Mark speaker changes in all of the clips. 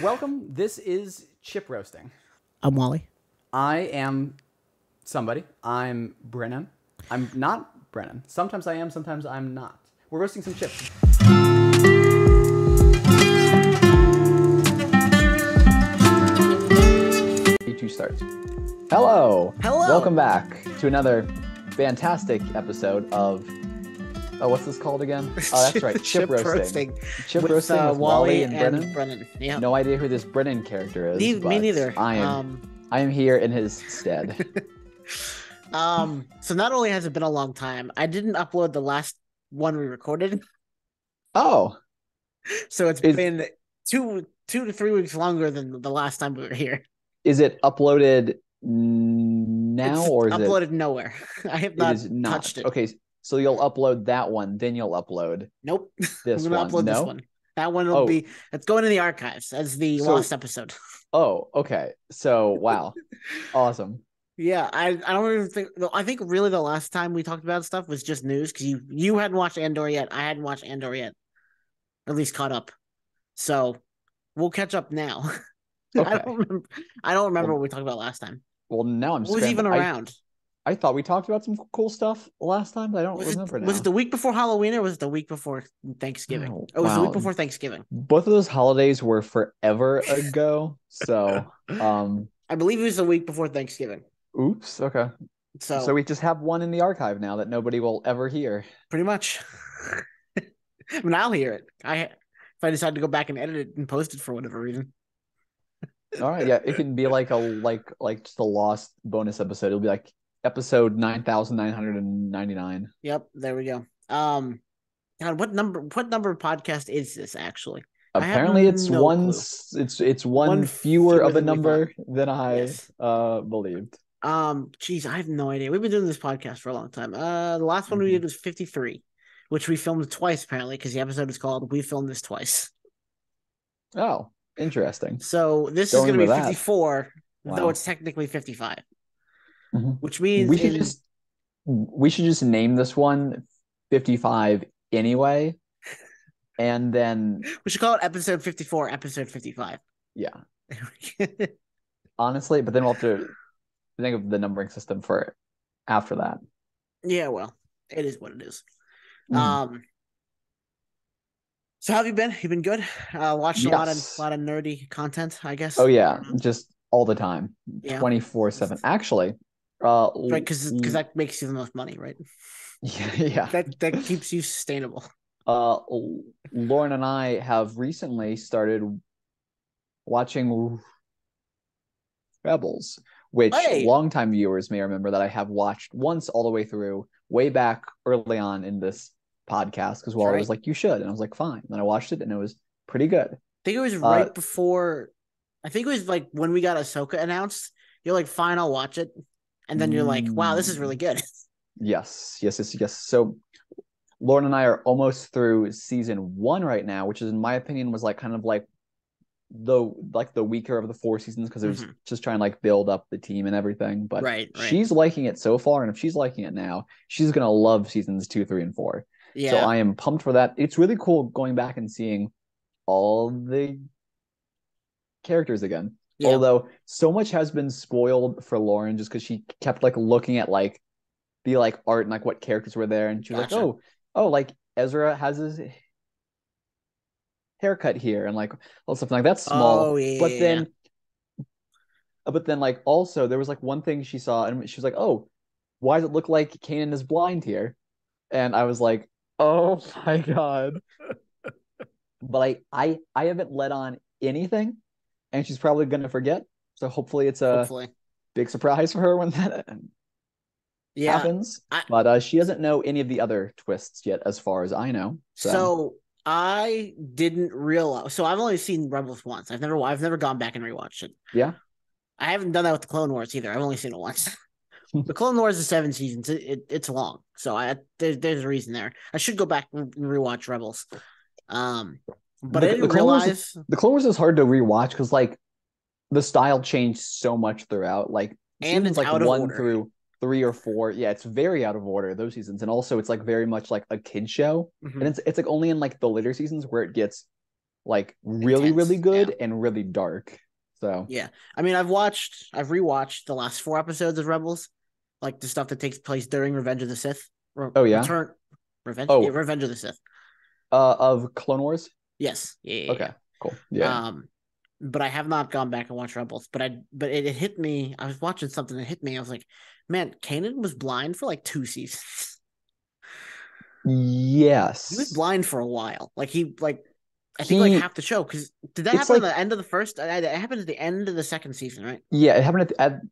Speaker 1: Welcome. This is Chip Roasting.
Speaker 2: I'm Wally.
Speaker 1: I am somebody. I'm Brennan. I'm not Brennan. Sometimes I am, sometimes I'm not. We're roasting some chips. Two starts. Hello.
Speaker 2: Hello.
Speaker 1: Welcome back to another fantastic episode of... Oh, what's this called again? Oh, that's right. Chip roasting. Chip roasting with Wally and Brennan.
Speaker 2: Yep.
Speaker 1: No idea who this Brennan character is.
Speaker 2: Me neither.
Speaker 1: I am here in his stead.
Speaker 2: So not only has it been a long time, I didn't upload the last one we recorded.
Speaker 1: Oh.
Speaker 2: So it's been two to 3 weeks longer than the last time we were here.
Speaker 1: Is it uploaded now or is
Speaker 2: uploaded
Speaker 1: it
Speaker 2: nowhere? I have not touched it.
Speaker 1: Okay, so you'll upload that one, then you'll upload.
Speaker 2: Nope.
Speaker 1: This
Speaker 2: I'm gonna
Speaker 1: one.
Speaker 2: upload this one. That one will be. It's going in the archives as the lost episode.
Speaker 1: Oh, okay. So wow, awesome.
Speaker 2: Yeah, I don't even think. I think really the last time we talked about stuff was just news because you hadn't watched Andor yet. I hadn't watched Andor yet, or at least caught up. So we'll catch up now.
Speaker 1: Okay.
Speaker 2: I don't remember what we talked about last time.
Speaker 1: Well, now I'm.
Speaker 2: Who was even around?
Speaker 1: I thought we talked about some cool stuff last time, but I don't remember now.
Speaker 2: Was it the week before Halloween or was it the week before Thanksgiving? It was the week before Thanksgiving.
Speaker 1: Both of those holidays were forever ago, so
Speaker 2: I believe it was the week before Thanksgiving.
Speaker 1: Oops. Okay. So we just have one in the archive now that nobody will ever hear.
Speaker 2: Pretty much. I mean, I'll hear it. If I decide to go back and edit it and post it for whatever reason.
Speaker 1: All right. Yeah, it can be like just a lost bonus episode. It'll be like episode 9,999.
Speaker 2: Yep. There we go. God, what number of podcast is this actually?
Speaker 1: Apparently, it's one fewer of a number than I believed.
Speaker 2: Geez, I have no idea. We've been doing this podcast for a long time. The last one we did was 53, which we filmed twice apparently because the episode is called "We Filmed This Twice."
Speaker 1: Oh, interesting.
Speaker 2: So this is going to be 54, though it's technically 55, which means
Speaker 1: we should just name this one 55 anyway, and then
Speaker 2: we should call it episode 54, episode 55.
Speaker 1: Yeah. Honestly, but then we'll have to think of the numbering system for after that.
Speaker 2: Yeah, well, it is what it is. So how have you been? You've been good? Watched a lot of nerdy content, I guess.
Speaker 1: Oh yeah, just all the time, 24/7. Actually,
Speaker 2: right, because that makes you the most money, right?
Speaker 1: Yeah.
Speaker 2: That keeps you sustainable.
Speaker 1: Lauren and I have recently started watching Rebels, which longtime viewers may remember that I have watched once all the way through, way back early on in this podcast, because Wally was like, you should, and I was like, fine. And then I watched it and it was pretty good.
Speaker 2: I think it was right before, I think it was like when we got Ahsoka announced. You're like, fine, I'll watch it, and then you're like, wow, this is really good.
Speaker 1: Yes. So Lauren and I are almost through season 1 right now, which is, in my opinion, was like kind of like the weaker of the 4 seasons because it was just trying to like build up the team and everything. But she's liking it so far, and if she's liking it now, she's gonna love seasons 2, 3, and 4. Yeah. So I am pumped for that. It's really cool going back and seeing all the characters again. Yeah. Although so much has been spoiled for Lauren just because she kept like looking at like the like art and like what characters were there, and she was like, oh, like Ezra has his haircut here and like all something like that's small. Oh, yeah. But then like also there was like one thing she saw and she was like, oh, why does it look like Kanan is blind here? And I was like, oh my god. But I haven't let on anything, and she's probably gonna forget. So hopefully it's a big surprise for her when that happens. But she doesn't know any of the other twists yet, as far as I know.
Speaker 2: So I didn't realize. So I've only seen Rebels once. I've never gone back and rewatched it.
Speaker 1: Yeah,
Speaker 2: I haven't done that with the Clone Wars either. I've only seen it once. The Clone Wars is 7 seasons. It's long, so there's a reason there. I should go back and rewatch Rebels. But I didn't realize
Speaker 1: the Clone Wars is hard to rewatch because like the style changed so much throughout. Like
Speaker 2: and it's
Speaker 1: like
Speaker 2: out of
Speaker 1: 1
Speaker 2: order.
Speaker 1: through 3 or 4. Yeah, it's very out of order those seasons, and also it's like very much like a kid show, and it's like only in like the later seasons where it gets like really, really
Speaker 2: intense. Yeah.
Speaker 1: good and really dark. So
Speaker 2: Yeah. I mean, I've rewatched the last 4 episodes of Rebels, like the stuff that takes place during Revenge of the Sith.
Speaker 1: oh yeah.
Speaker 2: Return Revenge? Yeah,
Speaker 1: Oh,
Speaker 2: Revenge of the Sith.
Speaker 1: of Clone Wars?
Speaker 2: Yes. Yeah, yeah,
Speaker 1: Okay,
Speaker 2: yeah.
Speaker 1: cool. Yeah.
Speaker 2: But I have not gone back and watched Rebels. But it hit me. I was watching something that hit me. I was like, man, Kanan was blind for like 2 seasons. He was
Speaker 1: Yes.
Speaker 2: blind for a while. Like I think like
Speaker 1: He
Speaker 2: half the show. Because did that
Speaker 1: it's
Speaker 2: happen at
Speaker 1: like
Speaker 2: the end of the first? It happened at the end of the second season, right?
Speaker 1: yeah, it happened at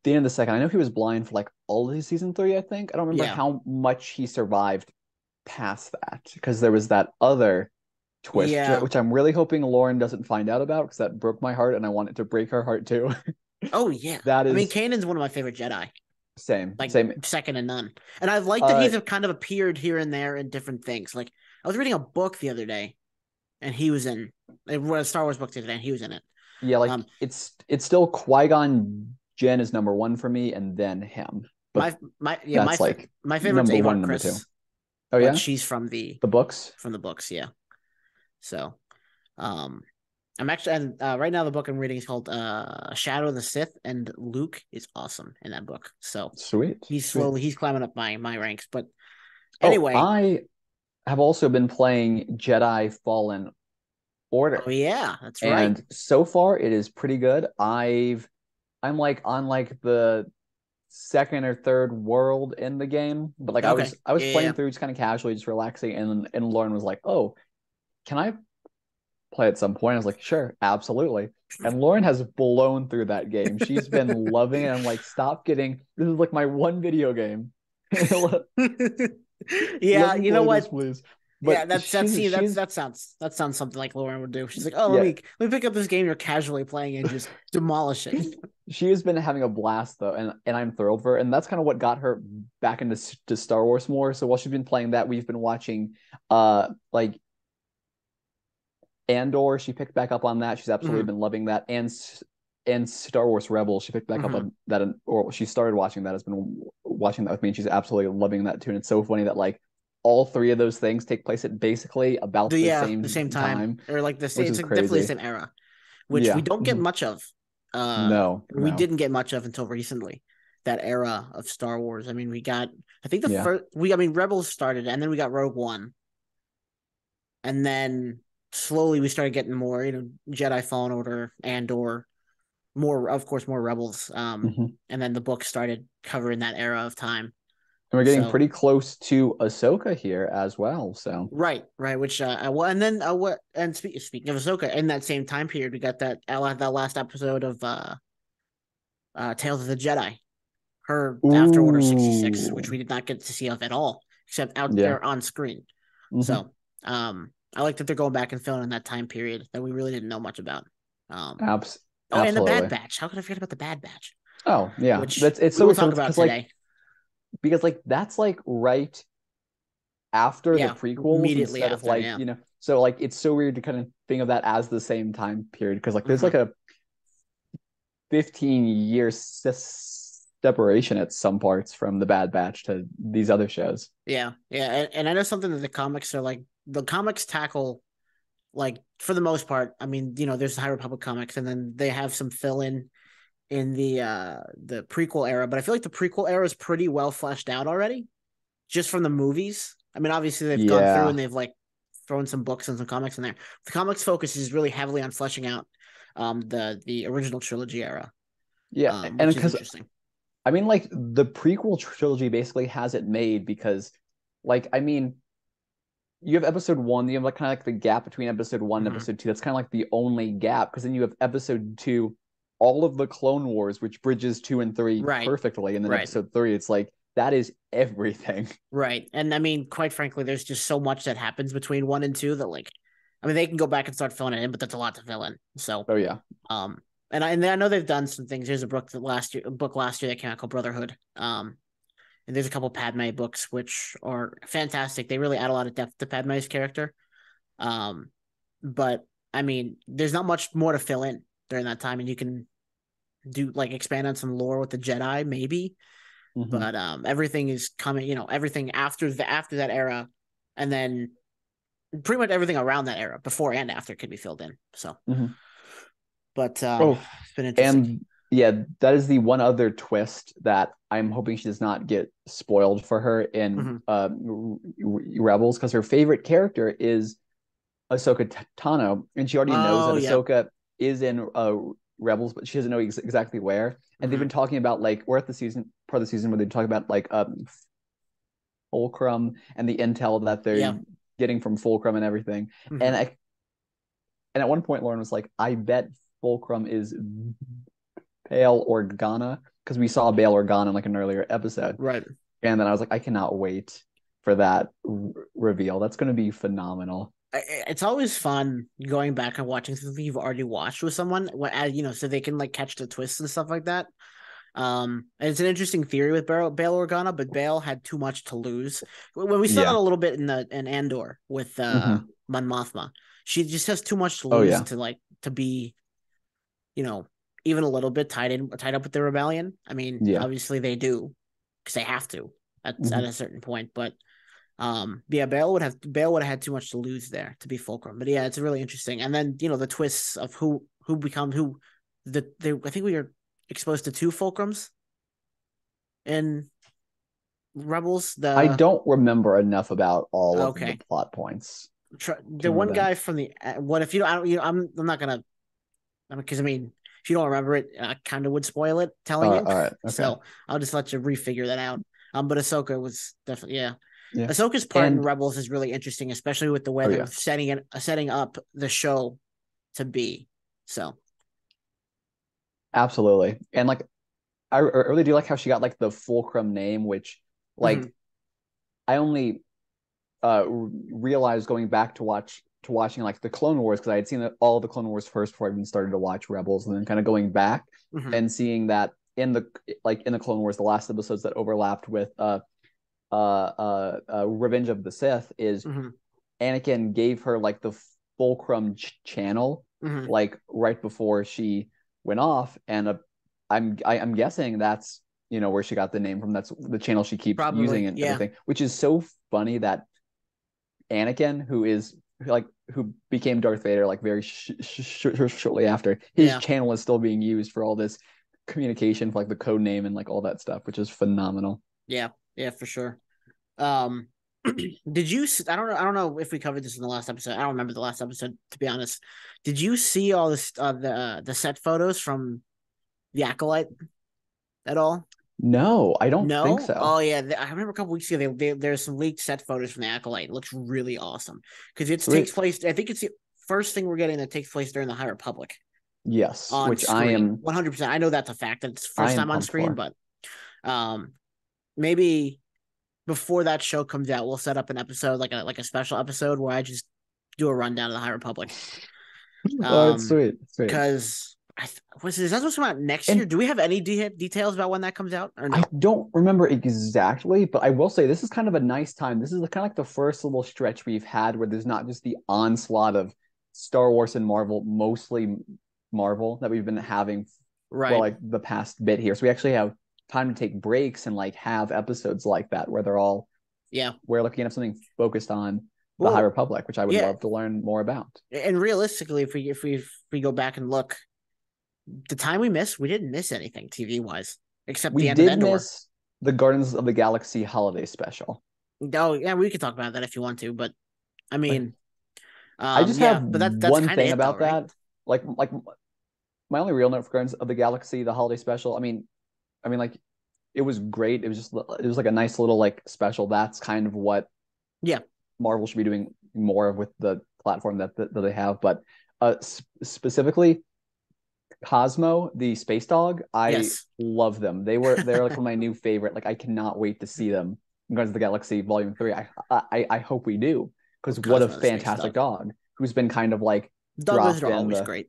Speaker 1: the end of the second. I know he was blind for like all of his season three, I think. I don't remember
Speaker 2: Yeah.
Speaker 1: how much he survived past that because there was that other twist,
Speaker 2: Yeah.
Speaker 1: which I'm really hoping Lauren doesn't find out about because that broke my heart and I want it to break her heart too.
Speaker 2: Oh yeah.
Speaker 1: That
Speaker 2: I mean,
Speaker 1: is
Speaker 2: Kanan's one of my favorite Jedi.
Speaker 1: same,
Speaker 2: Like
Speaker 1: same.
Speaker 2: second to none. And I've liked that
Speaker 1: Uh,
Speaker 2: he's kind of appeared here and there in different things. Like I was reading a book the other day, and he was in. I read a Star Wars book the other day, and he was in it.
Speaker 1: yeah, like
Speaker 2: Um,
Speaker 1: it's still Qui-Gon Jinn is number one for me, and then him. But that's like
Speaker 2: my favorite's
Speaker 1: number
Speaker 2: Avar
Speaker 1: one, number two.
Speaker 2: Chris,
Speaker 1: Oh
Speaker 2: but
Speaker 1: yeah,
Speaker 2: she's
Speaker 1: the books.
Speaker 2: from the books, yeah. So, um, I'm actually and right now the book I'm reading is called Shadow of the Sith, and Luke is awesome in that book. So
Speaker 1: Sweet, sweet.
Speaker 2: he's climbing up my ranks. But
Speaker 1: Oh,
Speaker 2: anyway,
Speaker 1: I have also been playing Jedi Fallen
Speaker 2: oh
Speaker 1: Order,
Speaker 2: yeah, that's right.
Speaker 1: and so far it is pretty good. I'm like on like the second or third world in the game, but like
Speaker 2: Okay,
Speaker 1: I was
Speaker 2: yeah.
Speaker 1: playing through just kind of casually, just relaxing, and Lauren was like, "Oh, can I play at some point?" I was like, "Sure, absolutely." And Lauren has blown through that game. She's been loving it. I'm like, "Stop getting this is like my one video game. let, let
Speaker 2: Yeah,
Speaker 1: me
Speaker 2: you know
Speaker 1: play this,
Speaker 2: what?
Speaker 1: please."
Speaker 2: Yeah,
Speaker 1: But
Speaker 2: that's see
Speaker 1: she's
Speaker 2: that sounds something like Lauren would do. She's like, oh,
Speaker 1: yeah,
Speaker 2: let me pick up this game you're casually playing and just demolish it.
Speaker 1: she has been having a blast though, and I'm thrilled for her. And that's kind of what got her back into to Star Wars more. So while she's been playing that, we've been watching like Andor. She picked back up on that. She's absolutely
Speaker 2: Hmm.
Speaker 1: been loving that, and Star Wars Rebels. She picked back up
Speaker 2: Hmm.
Speaker 1: on that, or she started watching that. Has been watching that with me, and she's absolutely loving that too. And it's so funny that like all three of those things take place at basically about the
Speaker 2: The
Speaker 1: same
Speaker 2: same time
Speaker 1: time,
Speaker 2: or like the same.
Speaker 1: which
Speaker 2: It's
Speaker 1: is
Speaker 2: like definitely the
Speaker 1: crazy.
Speaker 2: same era, which we
Speaker 1: Yeah.
Speaker 2: don't get
Speaker 1: Mhm.
Speaker 2: much of.
Speaker 1: No,
Speaker 2: We
Speaker 1: no.
Speaker 2: didn't get much of until recently. That era of Star Wars. I mean, we got. I think the
Speaker 1: Yeah.
Speaker 2: first we. I mean, Rebels started, and then we got Rogue One, and then slowly we started getting more. Jedi Fallen Order, Andor, more of course more Rebels.
Speaker 1: Mhm.
Speaker 2: And then the book started covering that era of time.
Speaker 1: And we're getting
Speaker 2: So
Speaker 1: pretty close to Ahsoka here as well. So
Speaker 2: right, which well, and then what? And speaking of Ahsoka, in that same time period, we got that last episode of Tales of the Jedi, her after Order 66, which
Speaker 1: ooh.
Speaker 2: we did not get to see of at all, except out
Speaker 1: Yeah.
Speaker 2: there on screen.
Speaker 1: Hmm.
Speaker 2: So I like that they're going back and filling in that time period that we really didn't know much about. Um, oh, and the Bad
Speaker 1: Absolutely.
Speaker 2: Batch. How could I forget about the Bad Batch?
Speaker 1: Oh, yeah.
Speaker 2: Which
Speaker 1: That's it's
Speaker 2: we
Speaker 1: so
Speaker 2: will
Speaker 1: weird
Speaker 2: talk about
Speaker 1: because like
Speaker 2: today.
Speaker 1: that's like right after the
Speaker 2: Yeah,
Speaker 1: prequels
Speaker 2: immediately
Speaker 1: instead of
Speaker 2: after.
Speaker 1: like,
Speaker 2: Yeah.
Speaker 1: so like it's so weird to kind of think of that as the same time period because like there's
Speaker 2: Hmm.
Speaker 1: like a 15-year separation at some parts from the Bad Batch to these other shows.
Speaker 2: Yeah, and I know something that the comics are like. The comics tackle like for the most part. I mean, there's the High Republic comics, and then they have some fill in the prequel era. But I feel like the prequel era is pretty well fleshed out already, just from the movies. I mean, obviously they've gone through
Speaker 1: Yeah.
Speaker 2: and they've like thrown some books and some comics in there. The comics focus is really heavily on fleshing out the original trilogy era,
Speaker 1: Yeah. And
Speaker 2: which is
Speaker 1: because
Speaker 2: interesting.
Speaker 1: I mean like the prequel trilogy basically has it made because like I mean you have episode one, you have like kind of like the gap between episode one and
Speaker 2: Hmm.
Speaker 1: episode two. That's kind of like the only gap because then you have episode two, all of the Clone Wars, which bridges two and three
Speaker 2: Right,
Speaker 1: perfectly. And then
Speaker 2: right.
Speaker 1: episode three, it's like that is everything.
Speaker 2: Right. And I mean, quite frankly, there's just so much that happens between one and two that like I mean they can go back and start filling it in, but that's a lot to fill in. So
Speaker 1: Oh yeah.
Speaker 2: um and I know they've done some things. There's a book last year that came out called Brotherhood. And there's a couple Padme books which are fantastic. They really add a lot of depth to Padme's character. Um but I mean, there's not much more to fill in during that time, and you can do like expand on some lore with the Jedi, maybe,
Speaker 1: Mm-hmm.
Speaker 2: but everything is coming, everything after that era, and then pretty much everything around that era, before and after, could be filled in. So,
Speaker 1: Mhm.
Speaker 2: but
Speaker 1: Oh,
Speaker 2: it's been interesting.
Speaker 1: and yeah, that is the one other twist that I'm hoping she does not get spoiled for her in
Speaker 2: Hmm.
Speaker 1: Rebels, because her favorite character is Ahsoka Tano, and she already knows
Speaker 2: Oh
Speaker 1: that
Speaker 2: yeah.
Speaker 1: Ahsoka is in Rebels, but she doesn't know exactly where. And they've
Speaker 2: Hmm.
Speaker 1: been talking about like we're at the season part of the season where they talk about like Fulcrum and the intel that they're
Speaker 2: Yeah.
Speaker 1: getting from Fulcrum and everything. And
Speaker 2: Hmm.
Speaker 1: I and at one point Lauren was like, I bet Fulcrum is Bail Organa because we saw Bail Organa in like an earlier episode.
Speaker 2: Right.
Speaker 1: And then I was like, I cannot wait for that reveal. That's going to be phenomenal.
Speaker 2: It's always fun going back and watching something you've already watched with someone, so they can like catch the twists and stuff like that. And it's an interesting theory with Bail Organa, but Bail had too much to lose. When we saw that
Speaker 1: Yeah.
Speaker 2: a little bit in Andor with
Speaker 1: Mm-hmm.
Speaker 2: Mon Mothma, she just has too much to
Speaker 1: Oh
Speaker 2: lose
Speaker 1: yeah.
Speaker 2: to be, you know, even a little bit tied up with the rebellion. I mean,
Speaker 1: Yeah.
Speaker 2: obviously they do because they have to at
Speaker 1: Mm-hmm.
Speaker 2: a certain point, but yeah, Bale would have had too much to lose there to be Fulcrum. But yeah, it's really interesting. And then the twists of who become who I think we are exposed to two Fulcrums in Rebels.
Speaker 1: I
Speaker 2: The
Speaker 1: don't remember enough about all of the
Speaker 2: Okay,
Speaker 1: plot points to
Speaker 2: the one
Speaker 1: remember that.
Speaker 2: guy from the what if you don't I don't I'm not gonna because I mean if you don't remember it, I kind of would spoil it telling you.
Speaker 1: All right. Okay.
Speaker 2: So I'll just let you refigure that out. But Ahsoka was definitely yeah.
Speaker 1: Yeah.
Speaker 2: Ahsoka's part in
Speaker 1: And
Speaker 2: Rebels is really interesting, especially with the way
Speaker 1: oh
Speaker 2: they're
Speaker 1: yeah,
Speaker 2: setting up the show to be. So
Speaker 1: absolutely. And like I really do like how she got like the Fulcrum name, which
Speaker 2: mhm.
Speaker 1: like I only realized going back to watching like the Clone Wars because I had seen all the Clone Wars first before I even started to watch Rebels, and then kind of going back
Speaker 2: Mhm.
Speaker 1: and seeing that in the Clone Wars, the last episodes that overlapped with Revenge of the Sith is
Speaker 2: Mhm.
Speaker 1: Anakin gave her like the Fulcrum channel
Speaker 2: Mhm.
Speaker 1: like right before she went off, and I'm guessing that's where she got the name from. That's the channel she keeps using
Speaker 2: Probably
Speaker 1: and
Speaker 2: yeah.
Speaker 1: everything, which is so funny that Anakin, who became Darth Vader like very shortly after, his
Speaker 2: Yeah.
Speaker 1: channel is still being used for all this communication for like the code name and like all that stuff, which is phenomenal.
Speaker 2: Yeah. Yeah, for sure. Um did you I don't know if we covered this in the last episode. I don't remember the last episode to be honest. Did you see all this the set photos from the Acolyte at all?
Speaker 1: No, I don't think
Speaker 2: No.
Speaker 1: so.
Speaker 2: Oh yeah, I remember a couple weeks ago there's some leaked set photos from the Acolyte. It looks really awesome because it takes
Speaker 1: Sweet.
Speaker 2: place. I think it's the first thing we're getting that takes place during the High Republic
Speaker 1: Yes,
Speaker 2: on
Speaker 1: which I
Speaker 2: screen.
Speaker 1: am
Speaker 2: 100%. I know that's a fact that it's
Speaker 1: I
Speaker 2: first
Speaker 1: am
Speaker 2: time on
Speaker 1: pumped
Speaker 2: screen,
Speaker 1: for.
Speaker 2: but um, maybe before that show comes out, we'll set up an episode like a special episode where I just do a rundown of the High Republic.
Speaker 1: Oh, it's
Speaker 2: Um,
Speaker 1: sweet, sweet.
Speaker 2: because is that supposed to come out next year?
Speaker 1: And
Speaker 2: Do we have any details about when that comes out or
Speaker 1: I
Speaker 2: no?
Speaker 1: don't remember exactly, but I will say this is kind of a nice time. This is kind of like the first little stretch we've had where there's not just the onslaught of Star Wars and Marvel, mostly Marvel, that we've been having for
Speaker 2: Right.
Speaker 1: like the past bit here. So we actually have time to take breaks and like have episodes like that where
Speaker 2: Yeah.
Speaker 1: we're looking at something focused on the High
Speaker 2: Well,
Speaker 1: Republic, which I would
Speaker 2: yeah.
Speaker 1: love to learn more about.
Speaker 2: And realistically, if we go back and look, the time we didn't miss anything TV wise, except
Speaker 1: We
Speaker 2: the end of
Speaker 1: did
Speaker 2: Endor.
Speaker 1: miss the Guardians of the Galaxy holiday special.
Speaker 2: Oh yeah, we could talk about that if you want to, but I mean,
Speaker 1: I just have
Speaker 2: yeah, but that's
Speaker 1: one
Speaker 2: kind of
Speaker 1: thing
Speaker 2: it though,
Speaker 1: about
Speaker 2: right?
Speaker 1: that. Like my only real note for Guardians of the Galaxy, the holiday special. I mean, like it was great. It was like a nice little like special. That's kind of what
Speaker 2: Yeah.
Speaker 1: Marvel should be doing more of with the platform that they have. But specifically, Cosmo, the space dog, I
Speaker 2: Yes.
Speaker 1: love them. They're like one of my new favorite. Like I cannot wait to see them in Guardians of the Galaxy Volume 3. I hope we do because what a
Speaker 2: Cosmo the Space
Speaker 1: fantastic
Speaker 2: Dog.
Speaker 1: dog who's been kind of like
Speaker 2: Doglers
Speaker 1: dropped
Speaker 2: are
Speaker 1: in
Speaker 2: always
Speaker 1: the
Speaker 2: great.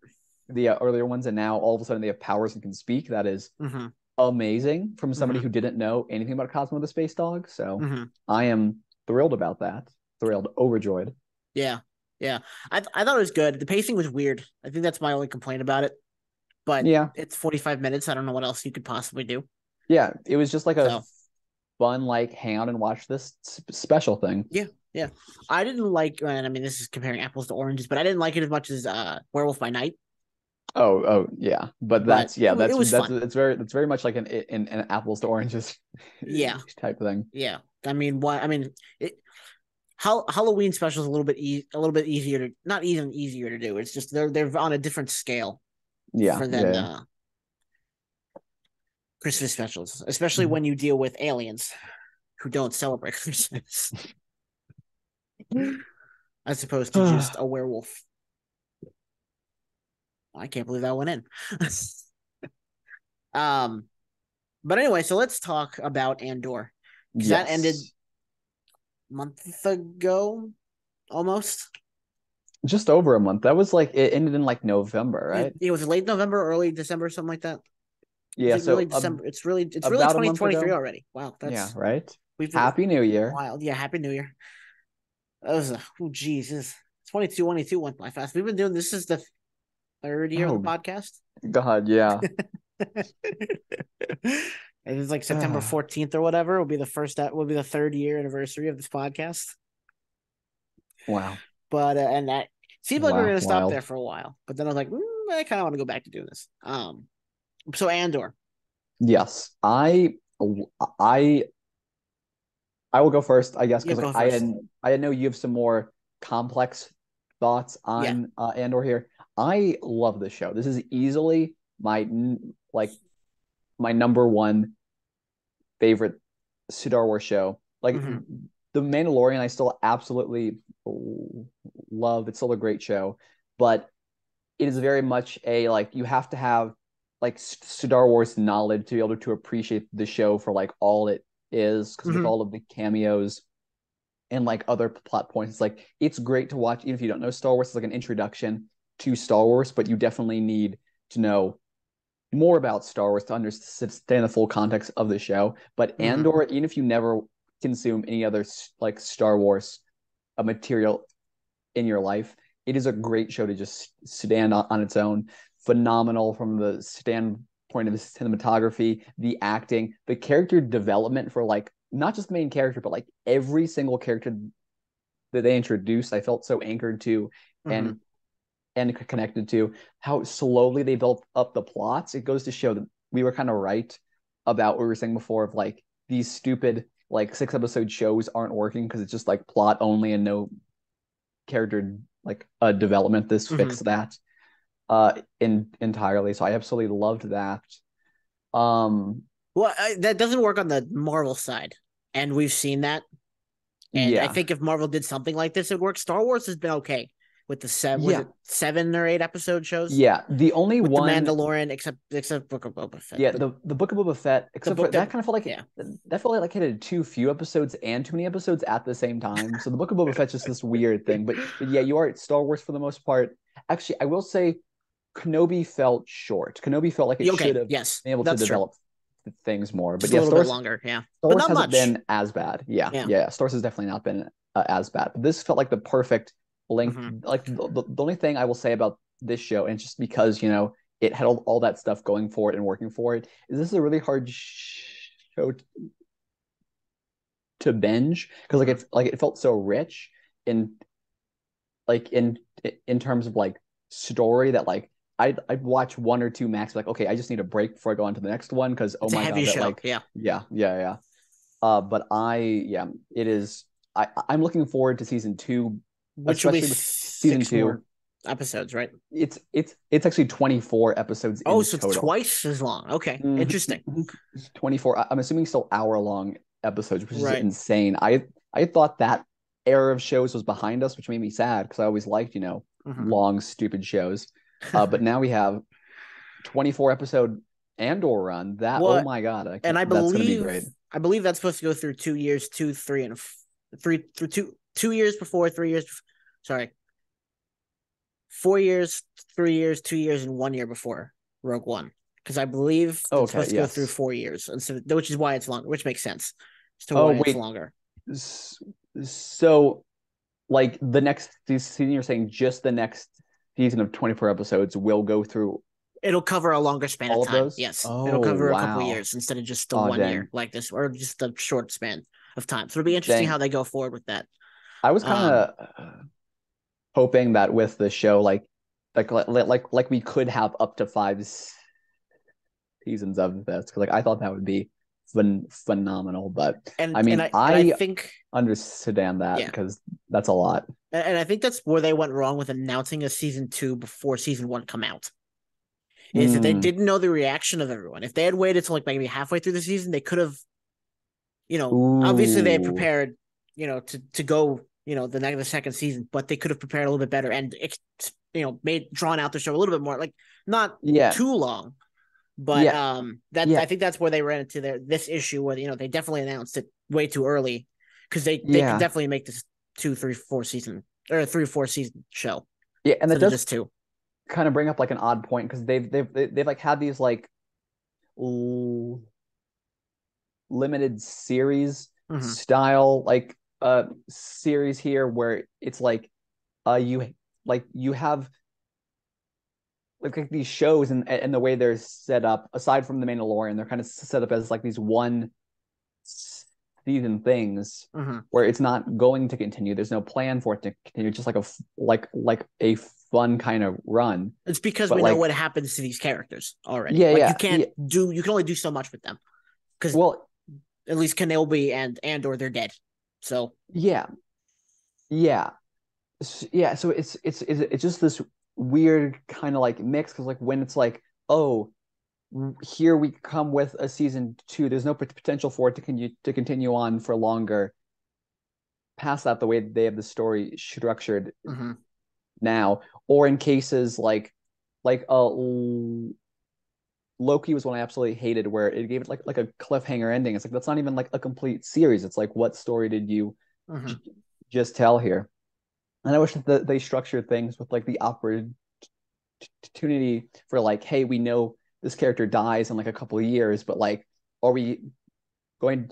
Speaker 1: earlier ones, and now all of a sudden they have powers and can speak. That is
Speaker 2: Mm-hmm.
Speaker 1: amazing from somebody
Speaker 2: Mm-hmm.
Speaker 1: who didn't know anything about Cosmo the Space Dog. So
Speaker 2: Mm-hmm.
Speaker 1: I am thrilled about that. Thrilled, overjoyed.
Speaker 2: Yeah. Yeah. I thought it was good. The pacing was weird. I think that's my only complaint about it. But
Speaker 1: Yeah,
Speaker 2: it's 45 minutes. I don't know what else you could possibly do.
Speaker 1: yeah. It was just like a
Speaker 2: So
Speaker 1: fun like hang out and watch this special thing.
Speaker 2: yeah. Yeah, I didn't like, and I mean, this is comparing apples to oranges, but I didn't like it as much as Werewolf by Night.
Speaker 1: Oh, yeah. But
Speaker 2: But
Speaker 1: that's yeah,
Speaker 2: it was fun.
Speaker 1: it's very much like an apples to oranges
Speaker 2: Yeah,
Speaker 1: type thing.
Speaker 2: yeah. I mean, what? I mean, Halloween special is a little bit easier to not even easier to do. It's just they're on a different scale
Speaker 1: Yeah,
Speaker 2: for than
Speaker 1: yeah.
Speaker 2: Christmas specials, especially
Speaker 1: Yeah.
Speaker 2: when you deal with aliens who don't celebrate Christmas, as opposed to just a werewolf. I can't believe that went in. um, but anyway, so let's talk about Andor because that ended
Speaker 1: Yes.
Speaker 2: a month ago, almost.
Speaker 1: Just over a month. That was like it ended in like November, right?
Speaker 2: It was late November, early December, something like that. Is
Speaker 1: Yeah,
Speaker 2: it really
Speaker 1: so
Speaker 2: December? It's really
Speaker 1: about a month
Speaker 2: 2023
Speaker 1: ago.
Speaker 2: already. Wow,
Speaker 1: Yeah,
Speaker 2: that's
Speaker 1: right?
Speaker 2: we've been
Speaker 1: Happy New Year.
Speaker 2: wild. Yeah, Happy New Year. That was oh Jesus. 22 went by fast. We've been doing this is the third year of the
Speaker 1: Oh
Speaker 2: podcast.
Speaker 1: God, yeah.
Speaker 2: And it's like September 14th or whatever will be will be the third year anniversary of this podcast.
Speaker 1: Wow.
Speaker 2: But and that seemed like we were
Speaker 1: Wow,
Speaker 2: gonna stop there
Speaker 1: wild.
Speaker 2: for a while. But then I was like, I kind of want to go back to doing this. So Andor.
Speaker 1: Yes. I I will go first, I guess,
Speaker 2: Yeah,
Speaker 1: because like
Speaker 2: go first.
Speaker 1: I know you have some more complex thoughts
Speaker 2: Yeah.
Speaker 1: on Andor here. I love this show. This is easily like my number one favorite Star Wars show. Like
Speaker 2: Mm-hmm.
Speaker 1: The Mandalorian, I still absolutely love. It's still a great show, but it is very much a like you have to have like Star Wars knowledge to be able to appreciate the show for like all it is because with
Speaker 2: Mm-hmm.
Speaker 1: all of the cameos and like other plot points, like it's great to watch even if you don't know Star Wars. It's like an introduction to Star Wars, but you definitely need to know more about Star Wars to understand the full context of the show. But
Speaker 2: Mm-hmm.
Speaker 1: Andor, even if you never consume any other like Star Wars material in your life, it is a great show to just stand on its own. Phenomenal from the standpoint of the cinematography, the acting, the character development for like not just the main character, but like every single character that they introduced, I felt so anchored to
Speaker 2: Mm-hmm.
Speaker 1: and connected to how slowly they built up the plots. It goes to show that we were kind of right about what we were saying before of like these stupid like 6 episode shows aren't working because it's just like plot only and no character like development. This
Speaker 2: Mm-hmm.
Speaker 1: fixed that entirely. So I absolutely loved that. Um
Speaker 2: Well, that doesn't work on the Marvel side, and we've seen that. And I
Speaker 1: yeah.
Speaker 2: think if Marvel did something like this, it would work. Star Wars has been okay with the was
Speaker 1: Yeah.
Speaker 2: it 7 or 8 episode shows
Speaker 1: Yeah. The only
Speaker 2: with the
Speaker 1: one
Speaker 2: Mandalorian, except Book of Boba Fett,
Speaker 1: yeah,
Speaker 2: but
Speaker 1: the Book of Boba Fett,
Speaker 2: the
Speaker 1: except for
Speaker 2: book that
Speaker 1: that kind of felt like
Speaker 2: yeah
Speaker 1: that felt like it had too few episodes and too many episodes at the same time. So the Book of Boba Fett's just this weird thing. But yeah, you are at Star Wars for the most part. Actually, I will say Kenobi felt short. Kenobi felt like it should
Speaker 2: okay,
Speaker 1: have
Speaker 2: yes,
Speaker 1: been able to
Speaker 2: that's true.
Speaker 1: develop things more. But
Speaker 2: Just a
Speaker 1: yeah,
Speaker 2: little bit longer, yeah,
Speaker 1: Star
Speaker 2: but
Speaker 1: Wars
Speaker 2: not
Speaker 1: hasn't
Speaker 2: much.
Speaker 1: been as bad. Yeah,
Speaker 2: Yeah.
Speaker 1: yeah. Star Wars has definitely not been as bad. But this felt like the perfect length.
Speaker 2: Mm-hmm.
Speaker 1: Like the only thing I will say about this show, and just because it had all that stuff going for it and working for it, is this is a really hard show to binge because
Speaker 2: Mm-hmm.
Speaker 1: like it felt so rich in like in terms of like story that like I'd watch one or two max like okay I just need a break before I go on to the next one because oh
Speaker 2: It's a
Speaker 1: my
Speaker 2: heavy
Speaker 1: god that
Speaker 2: show,
Speaker 1: like
Speaker 2: yeah.
Speaker 1: yeah. But it is. I'm looking forward to season two,
Speaker 2: Which will be
Speaker 1: especially with season
Speaker 2: six
Speaker 1: two.
Speaker 2: more episodes, right?
Speaker 1: It's actually 24 episodes
Speaker 2: Oh,
Speaker 1: in
Speaker 2: so it's
Speaker 1: total.
Speaker 2: twice as long. Okay, interesting.
Speaker 1: Mhm. 24. I'm assuming still hour-long episodes, which is
Speaker 2: Right.
Speaker 1: insane. I thought that era of shows was behind us, which made me sad because I always liked
Speaker 2: Mm-hmm.
Speaker 1: long stupid shows. But now we have 24 episode Andor run. That oh
Speaker 2: What?
Speaker 1: my god, I
Speaker 2: And
Speaker 1: can't. That's gonna be great.
Speaker 2: I believe that's supposed to go through 2 years, 2, 3, and 3 through 2 2 years before 3 years. Sorry, 4 years, 3 years, 2 years, and 1 year before Rogue One. Because I believe it's
Speaker 1: Okay,
Speaker 2: supposed to go through
Speaker 1: yes.
Speaker 2: 4 years, and so which is why it's longer. Which makes sense as to
Speaker 1: Oh
Speaker 2: why it's
Speaker 1: wait,
Speaker 2: longer.
Speaker 1: so like the next season, you're saying just the next season of 24 episodes will go through
Speaker 2: It'll cover a longer span of
Speaker 1: all of
Speaker 2: time.
Speaker 1: those?
Speaker 2: Yes, it'll
Speaker 1: Oh
Speaker 2: cover a couple of
Speaker 1: wow.
Speaker 2: years instead of just the
Speaker 1: Oh
Speaker 2: 1 year
Speaker 1: dang.
Speaker 2: like this, or just a short span of time. So it'll be interesting how
Speaker 1: Dang.
Speaker 2: they go forward with that.
Speaker 1: I was kind
Speaker 2: Um,
Speaker 1: of hoping that with the show, like we could have up to five seasons of this because like I thought that would be phenomenal. But I
Speaker 2: and
Speaker 1: mean,
Speaker 2: I
Speaker 1: I
Speaker 2: think
Speaker 1: understand that
Speaker 2: yeah,
Speaker 1: because that's a lot.
Speaker 2: and I think that's where they went wrong with announcing a season 2 before season 1 come out. Is that they
Speaker 1: Mm.
Speaker 2: didn't know the reaction of everyone. If they had waited till like maybe halfway through the season, they could have, obviously they had
Speaker 1: Ooh.
Speaker 2: prepared, to go, the second season, but they could have prepared a little bit better and made drawn out the show a little bit more, like not
Speaker 1: Yeah.
Speaker 2: too long. But
Speaker 1: Yeah.
Speaker 2: that
Speaker 1: Yeah.
Speaker 2: I think that's where they ran into this issue where they definitely announced it way too early because they could
Speaker 1: Yeah.
Speaker 2: definitely make this 2, 3, 4 season or 3 or 4 season show
Speaker 1: Yeah. And that
Speaker 2: instead of
Speaker 1: does
Speaker 2: just two.
Speaker 1: kind of bring up like an odd point because they've like had these like l- limited series
Speaker 2: Mm-hmm.
Speaker 1: style like series here where it's like you have like these shows and the way they're set up aside from the Mandalorian they're kind of set up as like these one season things
Speaker 2: Mm-hmm.
Speaker 1: where it's not going to continue. There's no plan for it to continue. It's just like like a fun kind of run.
Speaker 2: It's because
Speaker 1: But
Speaker 2: we know
Speaker 1: like
Speaker 2: what happens to these characters already.
Speaker 1: yeah,
Speaker 2: Like
Speaker 1: yeah, yeah.
Speaker 2: you can only do so much with them because
Speaker 1: Well,
Speaker 2: at least Kenobi and Andor they're dead. So
Speaker 1: yeah, yeah, yeah. So it's just this weird kind of like mix because like when it's like oh here we come with a season two. There's no potential for it to continue on for longer. Past that, the way they have the story structured
Speaker 2: mm-hmm.
Speaker 1: now, or in cases like Loki was one I absolutely hated, where it gave it like a cliffhanger ending. It's like that's not even like a complete series. It's like what story did you
Speaker 2: Mm-hmm.
Speaker 1: j- just tell here? And I wish that they structured things with like the opportunity for like, hey, we know this character dies in like a couple of years, but like, are we going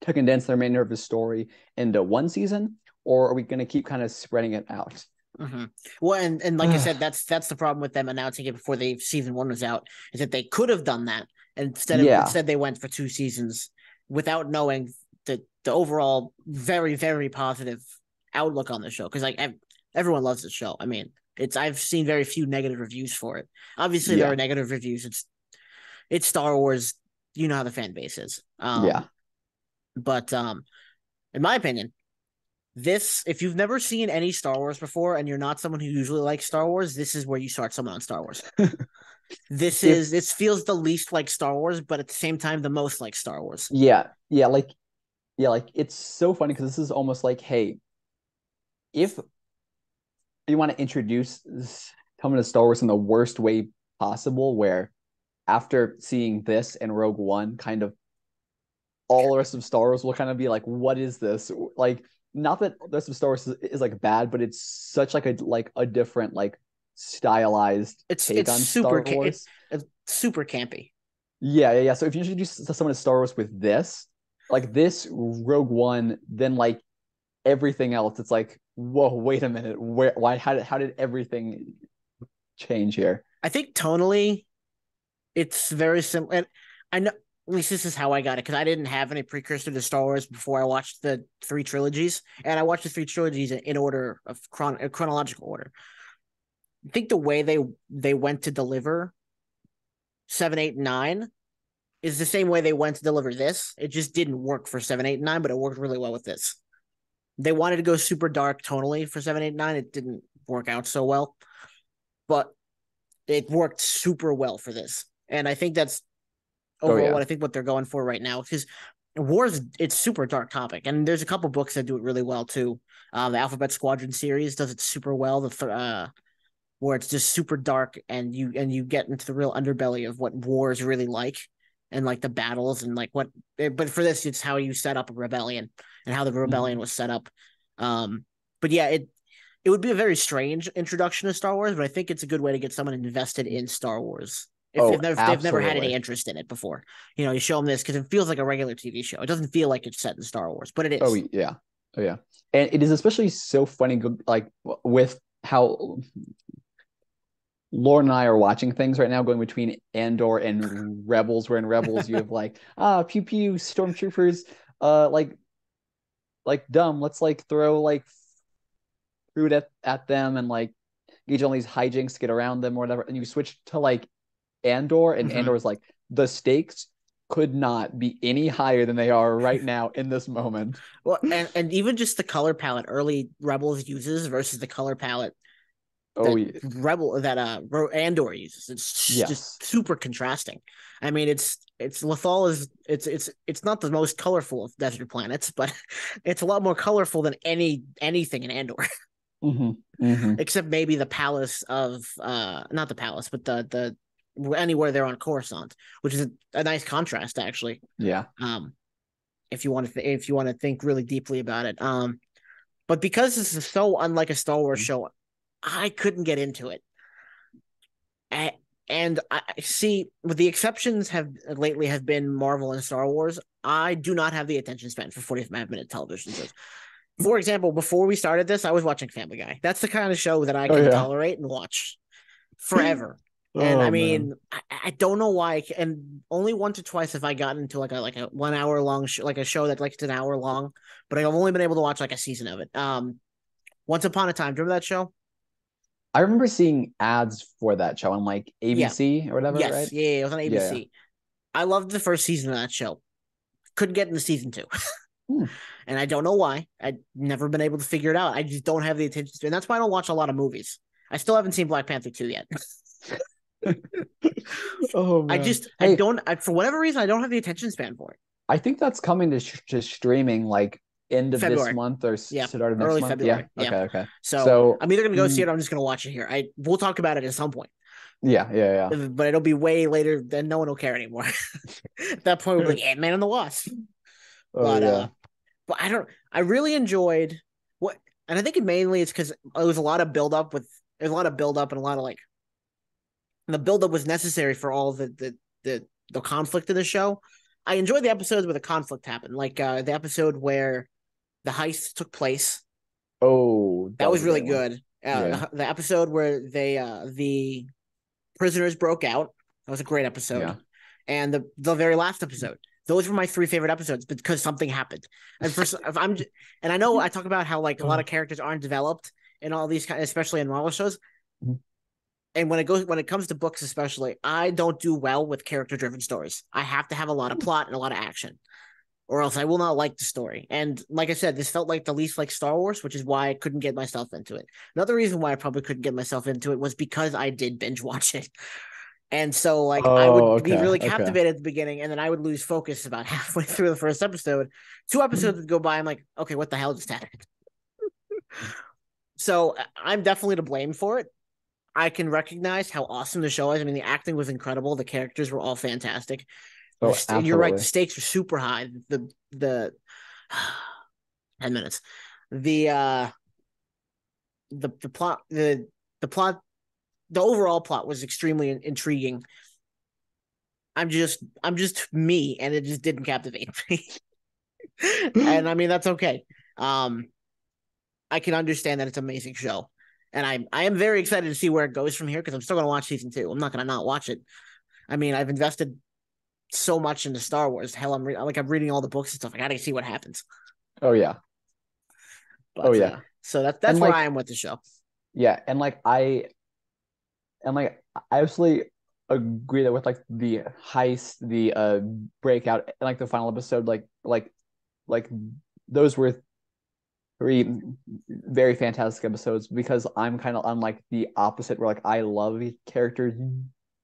Speaker 1: to condense the remainder of the story into one season, or are we going to keep kind of spreading it out?
Speaker 2: Mm-hmm. Well, and like I said, that's the problem with them announcing it before the season 1 was out is that they could have done that
Speaker 1: Yeah,
Speaker 2: instead they went for 2 seasons without knowing the overall very very positive outlook on the show because everyone loves the show. I mean, I've seen very few negative reviews for it. Obviously, there
Speaker 1: yeah,
Speaker 2: are negative reviews. It's Star Wars. You know how the fan base is.
Speaker 1: yeah.
Speaker 2: But in my opinion, this if you've never seen any Star Wars before and you're not someone who usually likes Star Wars, this is where you start someone on Star Wars.
Speaker 1: If
Speaker 2: This feels the least like Star Wars, but at the same time the most like Star Wars.
Speaker 1: yeah, like it's so funny because this is almost like, hey, if you want to introduce someone to Star Wars in the worst way possible, where after seeing this and Rogue One, kind of all the rest of Star Wars will kind of be like, what is this? Like, not that the rest of Star Wars is like bad, but it's such like a different like stylized take on Star Wars.
Speaker 2: It's super campy.
Speaker 1: Yeah, yeah, yeah. So if you introduce someone to Star Wars with this, like this Rogue One, then like everything else, it's like, whoa, wait a minute, why, how did everything change here?
Speaker 2: I think tonally it's very similar. And I know at least this is how I got it because I didn't have any precursor to Star Wars before I watched the 3 trilogies, and I watched the 3 trilogies in order of chronological order. I think the way they went to deliver 7, 8, 9 is the same way they went to deliver this. It just didn't work for 7, 8, 9, but it worked really well with this. They wanted to go super dark tonally for 7, 8, 9. It didn't work out so well, but it worked super well for this. And I think that's
Speaker 1: Oh
Speaker 2: overall
Speaker 1: yeah.
Speaker 2: what they're going for right now because wars it's super dark topic and there's a couple books that do it really well too. The Alphabet Squadron series does it super well. Where it's just super dark and you get into the real underbelly of what war is really like and like the battles and like what but for this it's how you set up a rebellion and how the rebellion
Speaker 1: Mhm.
Speaker 2: was set up. But yeah, it would be a very strange introduction to Star Wars, but I think it's a good way to get someone invested in Star Wars
Speaker 1: Oh,
Speaker 2: if they've never had any
Speaker 1: absolutely.
Speaker 2: interest in it before. You show them this because it feels like a regular TV show. It doesn't feel like it's set in Star Wars, but it
Speaker 1: Oh
Speaker 2: is.
Speaker 1: yeah. Oh yeah. And it is especially so funny, like with how Lauren and I are watching things right now, going between Andor and Rebels. Where in Rebels you have like pew pew stormtroopers, like dumb. Let's like throw like root at them and like engage all these hijinks to get around them or whatever. And you switch to like Andor, and
Speaker 2: Mhm.
Speaker 1: Andor is like the stakes could not be any higher than they are right now in this moment.
Speaker 2: Well, and even just the color palette early Rebels uses versus the color palette
Speaker 1: Oh
Speaker 2: that
Speaker 1: yeah.
Speaker 2: Andor uses. It's
Speaker 1: Yes.
Speaker 2: just super contrasting. I mean, it's Lothal is it's not the most colorful of desert planets, but it's a lot more colorful than anything in Andor,
Speaker 1: Mm-hmm. Mm-hmm.
Speaker 2: except maybe the palace of not the palace, but the anywhere they're on Coruscant, which is a nice contrast actually.
Speaker 1: Yeah.
Speaker 2: Um, if you want to if you want to think really deeply about it. But because this is so unlike a Star Wars show, I couldn't get into it. And I see, with the exceptions have lately have been Marvel and Star Wars. I do not have the attention span for 45-minute television shows. For example, before we started this, I was watching Family Guy. That's the kind of show that I
Speaker 1: Oh
Speaker 2: can
Speaker 1: yeah.
Speaker 2: tolerate and watch forever. And I
Speaker 1: Oh man.
Speaker 2: mean, I don't know why. And only once or twice have I gotten into like a 1 hour long like a show that like it's an hour long, but I've only been able to watch like a season of it. Once Upon a Time. Do you remember that show?
Speaker 1: I remember seeing ads for that show on like
Speaker 2: Yeah.
Speaker 1: ABC or whatever, right?
Speaker 2: Yes. Yeah. It was on
Speaker 1: Yeah, yeah.
Speaker 2: ABC. I loved the first season of that show. Couldn't get into season two.
Speaker 1: Hmm.
Speaker 2: And I don't know why. I've never been able to figure it out. I just don't have the attention span. And that's why I don't watch a lot of movies. I still haven't seen Black Panther 2 yet.
Speaker 1: Oh man.
Speaker 2: I
Speaker 1: Hey,
Speaker 2: don't, for whatever reason, I don't have the attention span for it.
Speaker 1: I think that's coming to streaming like end of this
Speaker 2: February.
Speaker 1: month or
Speaker 2: Yeah.
Speaker 1: start of next
Speaker 2: Early
Speaker 1: month. Yeah.
Speaker 2: February. Yeah.
Speaker 1: Okay. Okay.
Speaker 2: So
Speaker 1: So,
Speaker 2: I'm either going to go see it
Speaker 1: mm,
Speaker 2: or I'm just going to watch it here. We'll talk about it at some point,
Speaker 1: yeah, yeah,
Speaker 2: but it'll be way later. Then no one will care anymore. At that point, we'll be
Speaker 1: yeah.
Speaker 2: like Ant-Man and the Wasp.
Speaker 1: Oh
Speaker 2: But,
Speaker 1: yeah.
Speaker 2: I don't, I really enjoyed what, and I think it mainly it's because it was a lot of build up there's a lot of build up and a lot of like, the build up was necessary for all the conflict in the show. I enjoyed the episodes where the conflict happened, like the episode where the heist took place.
Speaker 1: Oh,
Speaker 2: That
Speaker 1: that
Speaker 2: was
Speaker 1: was a
Speaker 2: really
Speaker 1: great one.
Speaker 2: good.
Speaker 1: Yeah.
Speaker 2: The episode where the prisoners broke out. That was a great episode.
Speaker 1: Yeah.
Speaker 2: And the very last episode. Those were my three favorite episodes because something happened. And first, if I'm and I know I talk about how like a lot of characters aren't developed in all these kind, especially in Marvel shows. And when it comes to books, especially, I don't do well with character driven stories. I have to have a lot of plot and a lot of action, or else I will not like the story. And like I said, this felt like the least like Star Wars, which is why I couldn't get myself into it. Another reason why I probably couldn't get myself into it was because I did binge watch it. And so, like, I
Speaker 1: Oh,
Speaker 2: would be
Speaker 1: okay.
Speaker 2: really
Speaker 1: Okay.
Speaker 2: captivated at the beginning, and then I would lose focus about halfway through the first episode. Two episodes would go by. I'm like, okay, what the hell just happened? So I'm definitely to blame for it. I can recognize how awesome the show is. I mean, the acting was incredible. The characters were all fantastic.
Speaker 1: Oh,
Speaker 2: You're right. The
Speaker 1: absolutely.
Speaker 2: stakes are super high. The 10 minutes. The the plot the plot the overall plot was extremely intriguing. I'm just me, and it just didn't captivate me. And I mean that's okay. Um, I can understand that it's an amazing show, and I am very excited to see where it goes from here because I'm still gonna watch season two. I'm not gonna not watch it. I mean, I've invested so much into Star Wars. Hell, I'm reading all the books and stuff. I gotta see what happens.
Speaker 1: Oh yeah. Oh
Speaker 2: But
Speaker 1: yeah.
Speaker 2: so
Speaker 1: And
Speaker 2: that's where I
Speaker 1: like
Speaker 2: am with the show.
Speaker 1: yeah, and like I absolutely agree that with like the heist, the breakout, and like the final episode, like those were three very fantastic episodes because I'm kind of on like the opposite where like I love character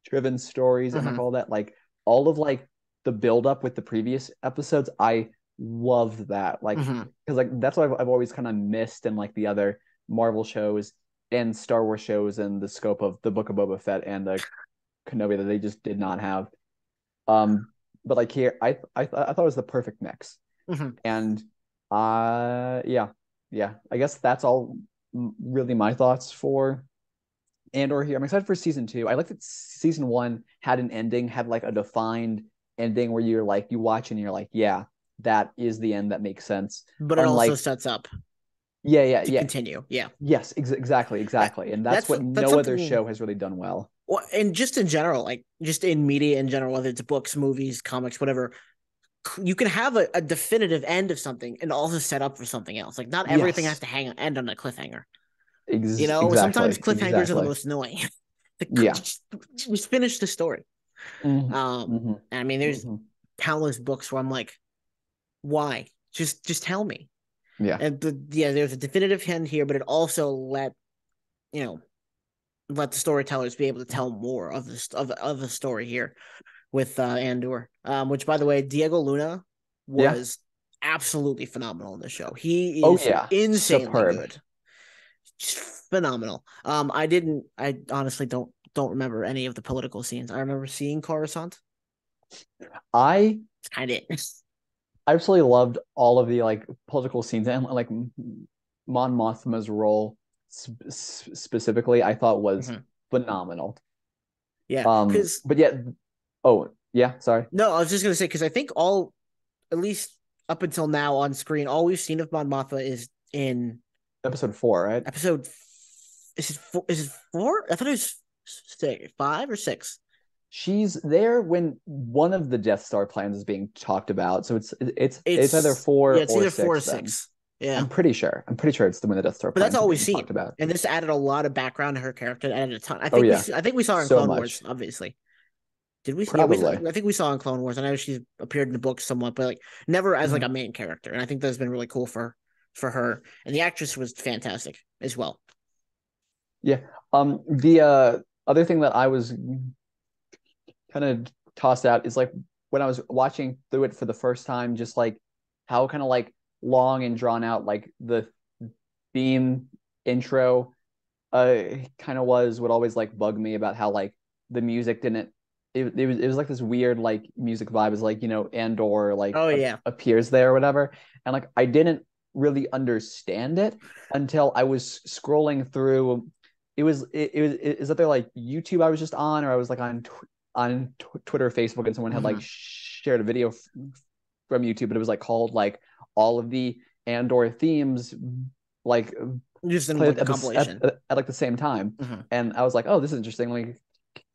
Speaker 1: driven stories and like
Speaker 2: Mm-hmm.
Speaker 1: all that. Like all of like the build up with the previous episodes, I loved that. Like
Speaker 2: Mm-hmm.
Speaker 1: because like that's what I've always kind of missed in like the other Marvel shows and Star Wars shows and the scope of the Book of Boba Fett and the Kenobi that they just did not have. But like here, I thought it was the perfect mix,
Speaker 2: Mm-hmm.
Speaker 1: and yeah, yeah. I guess that's all really my thoughts for Andor here. I'm excited for season two. I like that season one had an ending, had like a defined ending where you're like you watch and you're like, yeah, that is the end that makes sense.
Speaker 2: But it also
Speaker 1: Unlike,
Speaker 2: sets up
Speaker 1: yeah, yeah,
Speaker 2: to
Speaker 1: yeah,
Speaker 2: continue. Yeah.
Speaker 1: yes, exactly,
Speaker 2: That
Speaker 1: exactly, and that's
Speaker 2: that's
Speaker 1: what
Speaker 2: that's
Speaker 1: no other
Speaker 2: something.
Speaker 1: show has really done well.
Speaker 2: Well, and just in general, like just in media in general, whether it's books, movies, comics, whatever, you can have a definitive end of something and also set up for something else. Like not everything has
Speaker 1: Yes,
Speaker 2: to end on a cliffhanger. Sometimes cliffhangers are the
Speaker 1: exactly.
Speaker 2: most annoying.
Speaker 1: Yeah.
Speaker 2: Just finish the story.
Speaker 1: Hmm. Hmm.
Speaker 2: I mean, there's
Speaker 1: Hmm.
Speaker 2: countless books where I'm like, why? Just tell me.
Speaker 1: Yeah.
Speaker 2: And there's a definitive end here, but it also you know let the storytellers be able to tell more of the story here with Andor. Which, by the way, Diego Luna
Speaker 1: Yeah.
Speaker 2: was absolutely phenomenal in the show. He
Speaker 1: Oh
Speaker 2: is
Speaker 1: yeah.
Speaker 2: insanely
Speaker 1: Superb.
Speaker 2: good, just phenomenal. I honestly don't remember any of the political scenes. I remember seeing Coruscant.
Speaker 1: I
Speaker 2: It's kind of it.
Speaker 1: absolutely loved all of the like political scenes and like Mon Mothma's role specifically. I thought was
Speaker 2: Mhm.
Speaker 1: phenomenal.
Speaker 2: Yeah, because
Speaker 1: But yet, oh yeah, sorry.
Speaker 2: no, I was just gonna say because I think at least up until now on screen, all we've seen of Mon Mothma is in
Speaker 1: Episode 4, right?
Speaker 2: episode. Is it four? Is it four? I thought it was six, 5 or 6.
Speaker 1: She's there when one of the Death Star plans is being talked about. So it's either
Speaker 2: Yeah,
Speaker 1: four
Speaker 2: it's
Speaker 1: or
Speaker 2: either four or
Speaker 1: six then.
Speaker 2: six. Yeah,
Speaker 1: I'm pretty sure. I'm pretty sure it's the when the Death Star
Speaker 2: but that's
Speaker 1: plans are
Speaker 2: all we've
Speaker 1: being
Speaker 2: seen,
Speaker 1: talked about.
Speaker 2: and this added a lot of background to her character. Added a ton.
Speaker 1: Oh yeah.
Speaker 2: I think we saw her in
Speaker 1: So
Speaker 2: Clone Wars,
Speaker 1: much.
Speaker 2: obviously. Did we? Yeah,
Speaker 1: Probably.
Speaker 2: I think we saw in Clone Wars. I know she's appeared in the book somewhat, but like never as like
Speaker 1: Mhm.
Speaker 2: a main character. And I think that's been really cool for her. And the actress was fantastic as well.
Speaker 1: Yeah. The other thing that I was kind of tossed out is like when I was watching through it for the first time, just like how kind of like long and drawn out like the theme intro kind of was would always like bug me about how like the music didn't it was like this weird like music vibe is like Andor like
Speaker 2: Oh yeah.
Speaker 1: appears there or whatever, and like I didn't really understand it until I was scrolling through. It was either like YouTube I was just on, or I was like on Twitter, Facebook, and someone had like
Speaker 2: Mm-hmm.
Speaker 1: shared a video from YouTube, but it was like called like all of the Andor themes like
Speaker 2: Just in
Speaker 1: played
Speaker 2: like a
Speaker 1: at the
Speaker 2: compilation.
Speaker 1: at like the same time,
Speaker 2: Mm-hmm.
Speaker 1: and I was like, oh, this is interesting. Like,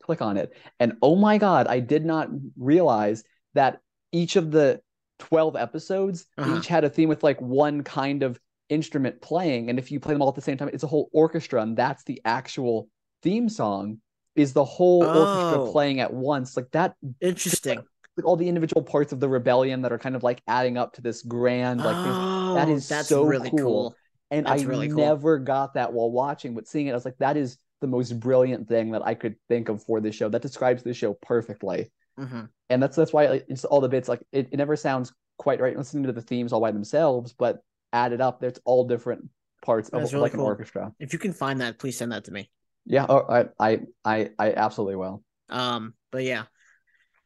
Speaker 1: click on it, and oh my god, I did not realize that each of the 12 episodes
Speaker 2: Uh-huh.
Speaker 1: each had a theme with like one kind of instrument playing, and if you play them all at the same time, it's a whole orchestra, and that's the actual theme song. Is the whole orchestra
Speaker 2: Oh,
Speaker 1: playing at once like that? Just
Speaker 2: interesting.
Speaker 1: like all the individual parts of the rebellion that are kind of like adding up to this grand like thing. That
Speaker 2: Oh,
Speaker 1: is
Speaker 2: that's
Speaker 1: so
Speaker 2: really
Speaker 1: cool.
Speaker 2: cool.
Speaker 1: And I
Speaker 2: That's really cool.
Speaker 1: never got that while watching, but seeing it, I was like, that is the most brilliant thing that I could think of for this show. That describes the show perfectly.
Speaker 2: Mm-hmm.
Speaker 1: And that's why like, it's all the bits like it never sounds quite right listening to the themes all by themselves, but added up, there's all different parts
Speaker 2: That's
Speaker 1: of
Speaker 2: really
Speaker 1: like an
Speaker 2: cool.
Speaker 1: orchestra.
Speaker 2: If you can find that, please send that to me.
Speaker 1: Yeah, oh, I absolutely will.
Speaker 2: But yeah,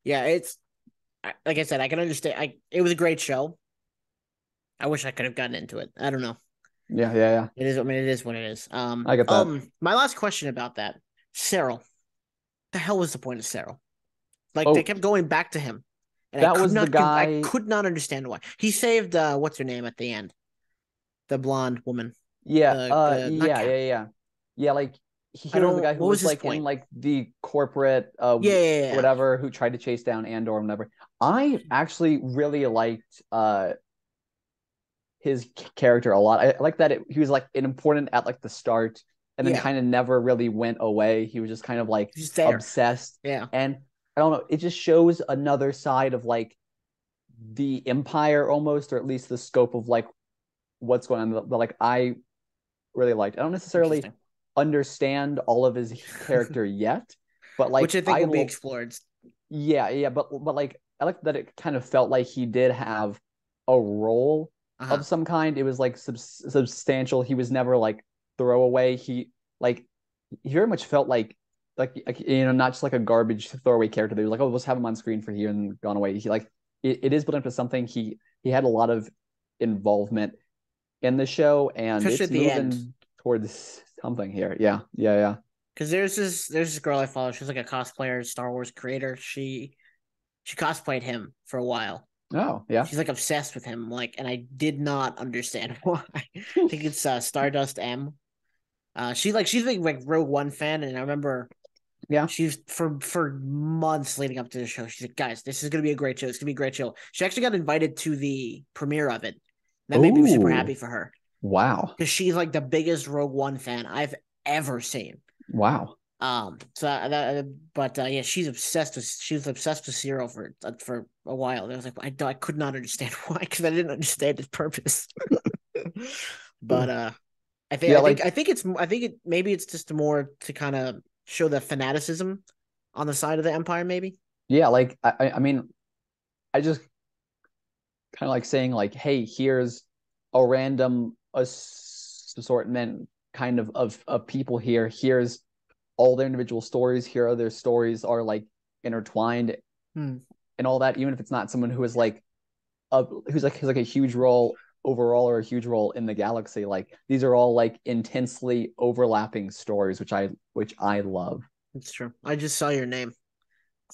Speaker 2: yeah, like I said, I can understand. It was a great show. I wish I could have gotten into it. I don't know.
Speaker 1: Yeah, yeah, yeah.
Speaker 2: It is. I mean, it is what it is.
Speaker 1: I get that.
Speaker 2: My last question about that, Cyril. The hell was the point of Cyril? Like they
Speaker 1: Oh,
Speaker 2: kept going back to him, and
Speaker 1: that was the
Speaker 2: I
Speaker 1: guy.
Speaker 2: could not understand why he saved. What's her name at the end? The blonde woman.
Speaker 1: Yeah,
Speaker 2: The not
Speaker 1: yeah,
Speaker 2: Cap.
Speaker 1: yeah, yeah. Yeah, like
Speaker 2: I
Speaker 1: he was the
Speaker 2: don't.
Speaker 1: guy who
Speaker 2: What was
Speaker 1: was
Speaker 2: his
Speaker 1: like in
Speaker 2: point?
Speaker 1: like the corporate
Speaker 2: Yeah, yeah, yeah.
Speaker 1: whatever who tried to chase down Andor and whatever. I actually really liked his character a lot. I like that he was like an important at like the start and then
Speaker 2: Yeah,
Speaker 1: kind of never really went away. He was just kind of like
Speaker 2: he's there.
Speaker 1: obsessed,
Speaker 2: Yeah.
Speaker 1: and I don't know, it just shows another side of like the empire almost, or at least the scope of like what's going on. But like I really liked. I don't necessarily
Speaker 2: Interesting.
Speaker 1: understand all of his character yet, but
Speaker 2: Which
Speaker 1: like
Speaker 2: I think will be explored.
Speaker 1: yeah, yeah, but like I like that it kind of felt like he did have a role
Speaker 2: Uh-huh.
Speaker 1: of some kind. It was like substantial. He was never like throwaway. Like he very much felt like not just like a garbage throwaway character. They were like, oh, let's have him on screen for here and gone away. He like it is built into something. He had a lot of involvement in the show, and
Speaker 2: Especially
Speaker 1: it's
Speaker 2: at the end.
Speaker 1: moving towards something here. Yeah, yeah, yeah.
Speaker 2: Because there's this girl I follow. She's like a cosplayer, Star Wars creator. She cosplayed him for a while.
Speaker 1: Oh, yeah.
Speaker 2: She's like obsessed with him. Like, and I did not understand why. I think it's Stardust M. She's a big like Rogue One fan, and I remember
Speaker 1: Yeah.
Speaker 2: she's for months leading up to the show. She's like, guys, this is gonna be a great show. It's gonna be a great show. She actually got invited to the premiere of it. That made me super happy
Speaker 1: Oh,
Speaker 2: for her.
Speaker 1: Wow.
Speaker 2: because she's like the biggest Rogue One fan I've ever seen.
Speaker 1: Wow.
Speaker 2: Yeah, she's obsessed with Zero for a while. I was like, I could not understand why, because I didn't understand his purpose. But
Speaker 1: Yeah, like
Speaker 2: maybe it's just more to kind of show the fanaticism on the side of the Empire, maybe.
Speaker 1: yeah, like I mean, I just kind of like saying like, hey, here's a random assortment kind of people here. Here's all their individual stories. Here are their stories are like intertwined and all that. Even if it's not someone who is like who's like a huge role overall or a huge role in the galaxy. Like these are all like intensely overlapping stories, which I love.
Speaker 2: It's true. I just saw your name.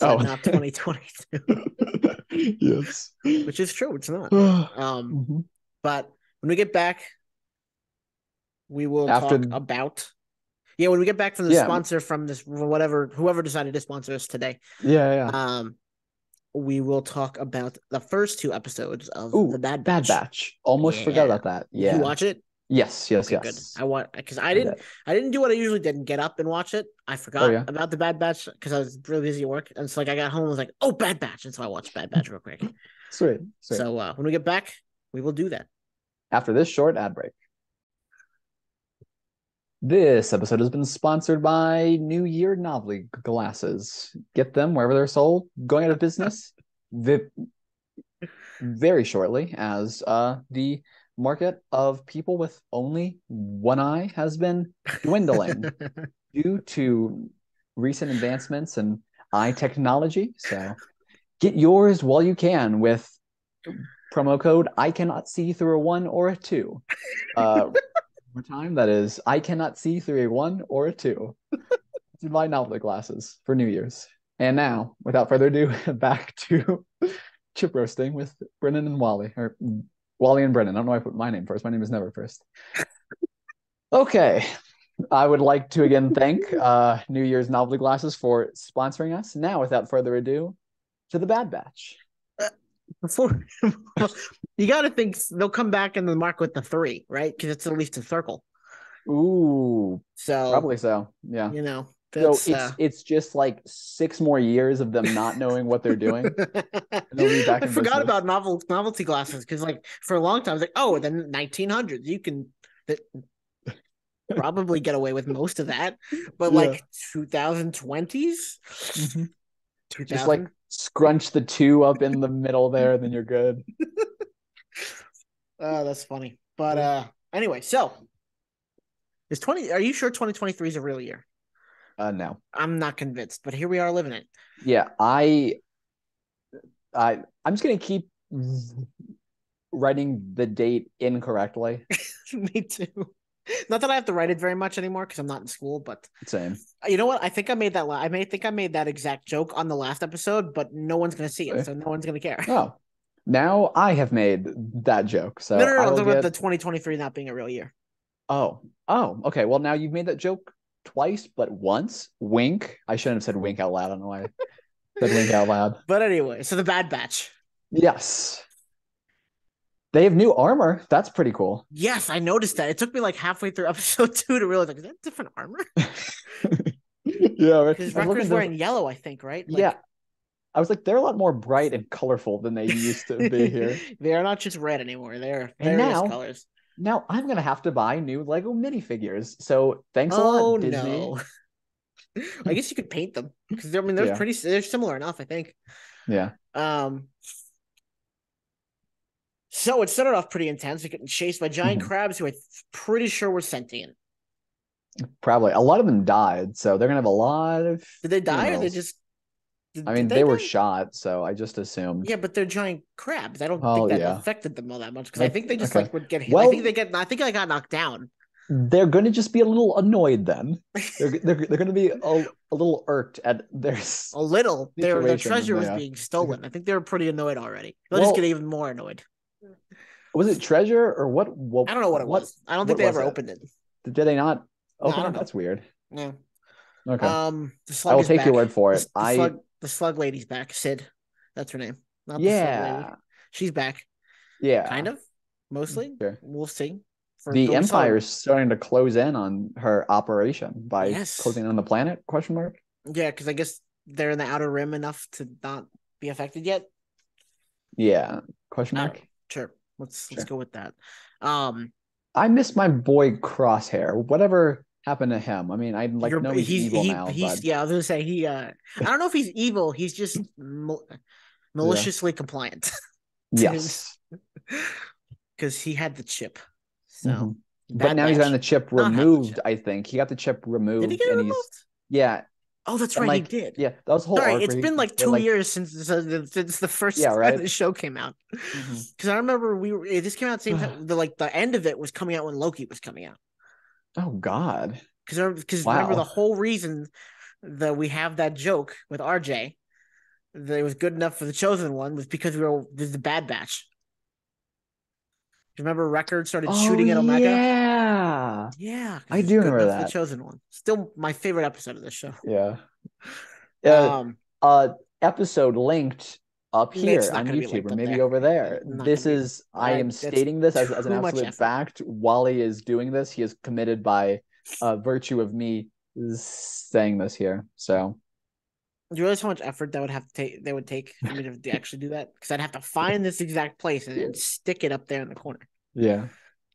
Speaker 1: Oh,
Speaker 2: Now 2022.
Speaker 1: yes,
Speaker 2: Which is true. It's not.
Speaker 1: mm-hmm.
Speaker 2: But when we get back, we will
Speaker 1: After
Speaker 2: talk about. Yeah, when we get back from the sponsor from this whoever decided to sponsor us today.
Speaker 1: Yeah.
Speaker 2: We will talk about the first 2 episodes of the Bad
Speaker 1: Bad
Speaker 2: Batch.
Speaker 1: Batch. Almost forgot about that.
Speaker 2: Did you watch it?
Speaker 1: Yes.
Speaker 2: Okay, good. I want because I didn't do what I usually did and get up and watch it. I forgot about the Bad Batch because I was really busy at work, and so like I got home and was like, oh, Bad Batch, and so I watched Bad Batch real quick.
Speaker 1: Sweet.
Speaker 2: So when we get back, we will do that
Speaker 1: after this short ad break. This episode has been sponsored by New Year Novelty glasses. Get them wherever they're sold. Going out of business very shortly, as the market of people with only one eye has been dwindling due to recent advancements in eye technology. So get yours while you can with promo code I cannot see through a 1 or a 2. More time, that is I cannot see through a 1 or a 2 to buy novelty glasses for New Year's. And now, without further ado, back to chip roasting with Brennan and Wally, or Wally and Brennan. I don't know why I put my name first. My name is never first. Okay. I would like to again thank New Year's Novelty Glasses for sponsoring us. Now, without further ado, to the Bad Batch.
Speaker 2: Before you got to think they'll come back in the mark with the 3, right? Because it's at least a circle.
Speaker 1: Ooh,
Speaker 2: so
Speaker 1: probably so. Yeah,
Speaker 2: so
Speaker 1: it's just like 6 more years of them not knowing what they're doing. And they'll be back.
Speaker 2: I forgot about novelty glasses because like for a long time I was like, oh, then 1900s you can probably get away with most of that, but like 2020s.
Speaker 1: Mm-hmm. Just like scrunch the 2 up in the middle there, then you're good.
Speaker 2: That's funny. But anyway, so are you sure 2023 is a real year?
Speaker 1: No.
Speaker 2: I'm not convinced, but here we are living it.
Speaker 1: Yeah, I'm just gonna keep writing the date incorrectly.
Speaker 2: Me too. Not that I have to write it very much anymore because I'm not in school, but
Speaker 1: same.
Speaker 2: You know what? I think I made that. I made that exact joke on the last episode, but no one's gonna see it, so no one's gonna care.
Speaker 1: Oh, now I have made that joke. So
Speaker 2: no. I'm talking about the 2023 not being a real year.
Speaker 1: Oh, okay. Well, now you've made that joke twice, but once. Wink. I shouldn't have said wink out loud. I don't know why I said wink out loud.
Speaker 2: But anyway, so the Bad Batch.
Speaker 1: Yes. They have new armor. That's pretty cool.
Speaker 2: Yes, I noticed that. It took me like halfway through episode 2 to realize, like, is that different armor?
Speaker 1: Yeah,
Speaker 2: because Wrecker's wearing yellow, I think, right?
Speaker 1: Like, yeah. I was like, they're a lot more bright and colorful than they used to be here.
Speaker 2: They are not just red anymore. They're colors.
Speaker 1: Now I'm gonna have to buy new Lego minifigures. So thanks a lot, Disney.
Speaker 2: No. I guess you could paint them because they're similar enough, I think.
Speaker 1: Yeah.
Speaker 2: So it started off pretty intense. We're getting chased by giant crabs who I'm pretty sure were sentient.
Speaker 1: Probably. A lot of them died, so they're gonna have a lot of.
Speaker 2: Did they die or they just?
Speaker 1: They were shot, so I just assumed.
Speaker 2: Yeah, but they're giant crabs. I don't think that affected them all that much because I think they just would get hit.
Speaker 1: Well,
Speaker 2: I think I got knocked down.
Speaker 1: They're going to just be a little annoyed then. They're going to be a little irked at their
Speaker 2: their treasure was being stolen. I think they were pretty annoyed already. They'll just get even more annoyed.
Speaker 1: Was it treasure or what?
Speaker 2: I don't know what it was. I don't think they ever opened it.
Speaker 1: Did they not open it? That's weird.
Speaker 2: Yeah.
Speaker 1: Okay.
Speaker 2: I
Speaker 1: will take your word for it.
Speaker 2: The slug lady's back. Sid, that's her name. Not the slug lady. She's back.
Speaker 1: Yeah.
Speaker 2: Kind of. Mostly.
Speaker 1: Sure.
Speaker 2: We'll see. For
Speaker 1: The
Speaker 2: we saw,
Speaker 1: Empire is starting to close in on her operation by
Speaker 2: yes,
Speaker 1: closing in on the planet? Question mark.
Speaker 2: yeah, because I guess they're in the outer rim enough to not be affected yet.
Speaker 1: Yeah. Question
Speaker 2: I don't know.
Speaker 1: mark.
Speaker 2: Sure, let's
Speaker 1: Sure.
Speaker 2: go with that. Um,
Speaker 1: I miss my boy Crosshair. Whatever happened to him? I mean, I like
Speaker 2: you're
Speaker 1: know he's evil now, but
Speaker 2: he's yeah. I was gonna say he. I don't know if he's evil. He's just
Speaker 1: yeah.
Speaker 2: maliciously compliant.
Speaker 1: Yes.
Speaker 2: Because he had the chip.
Speaker 1: hmm
Speaker 2: So
Speaker 1: But
Speaker 2: Bad
Speaker 1: now he's gotten
Speaker 2: Batch
Speaker 1: the chip
Speaker 2: not have the
Speaker 1: removed,
Speaker 2: chip.
Speaker 1: I think. He got the chip
Speaker 2: Did he get
Speaker 1: removed
Speaker 2: it
Speaker 1: and he's
Speaker 2: removed?
Speaker 1: yeah,
Speaker 2: Oh, that's
Speaker 1: and
Speaker 2: right, he
Speaker 1: like
Speaker 2: did.
Speaker 1: yeah, that was the whole
Speaker 2: Sorry,
Speaker 1: arc
Speaker 2: it's
Speaker 1: where
Speaker 2: been like
Speaker 1: where
Speaker 2: 2 years since the
Speaker 1: yeah,
Speaker 2: first time
Speaker 1: right?
Speaker 2: the show came out.
Speaker 1: hmm
Speaker 2: Because I remember this came out the same time. The end of it was coming out when Loki was coming out.
Speaker 1: Oh God.
Speaker 2: Because remember the
Speaker 1: Wow.
Speaker 2: whole reason that we have that joke with RJ that it was good enough for the chosen one was because this is the Bad Batch. Remember, Record started
Speaker 1: Oh
Speaker 2: shooting at Omega.
Speaker 1: yeah.
Speaker 2: Yeah, because
Speaker 1: I
Speaker 2: it was
Speaker 1: do
Speaker 2: good
Speaker 1: remember
Speaker 2: enough for the
Speaker 1: that.
Speaker 2: chosen one. Still my favorite episode of this show.
Speaker 1: Yeah. Uh,
Speaker 2: Um,
Speaker 1: uh, episode linked up
Speaker 2: it's
Speaker 1: here
Speaker 2: not
Speaker 1: on
Speaker 2: going to be
Speaker 1: YouTube or
Speaker 2: linked up
Speaker 1: maybe
Speaker 2: there.
Speaker 1: over there.
Speaker 2: It's not going
Speaker 1: This
Speaker 2: to be.
Speaker 1: is, I am
Speaker 2: That's
Speaker 1: stating this as an
Speaker 2: too much
Speaker 1: absolute
Speaker 2: effort.
Speaker 1: fact. Wally is doing this. He is committed by virtue of me saying this here. So,
Speaker 2: Do you realize how much effort that would have to take? That would take for me to actually do that? Because I'd have to find this exact place and stick it up there in the corner,
Speaker 1: yeah.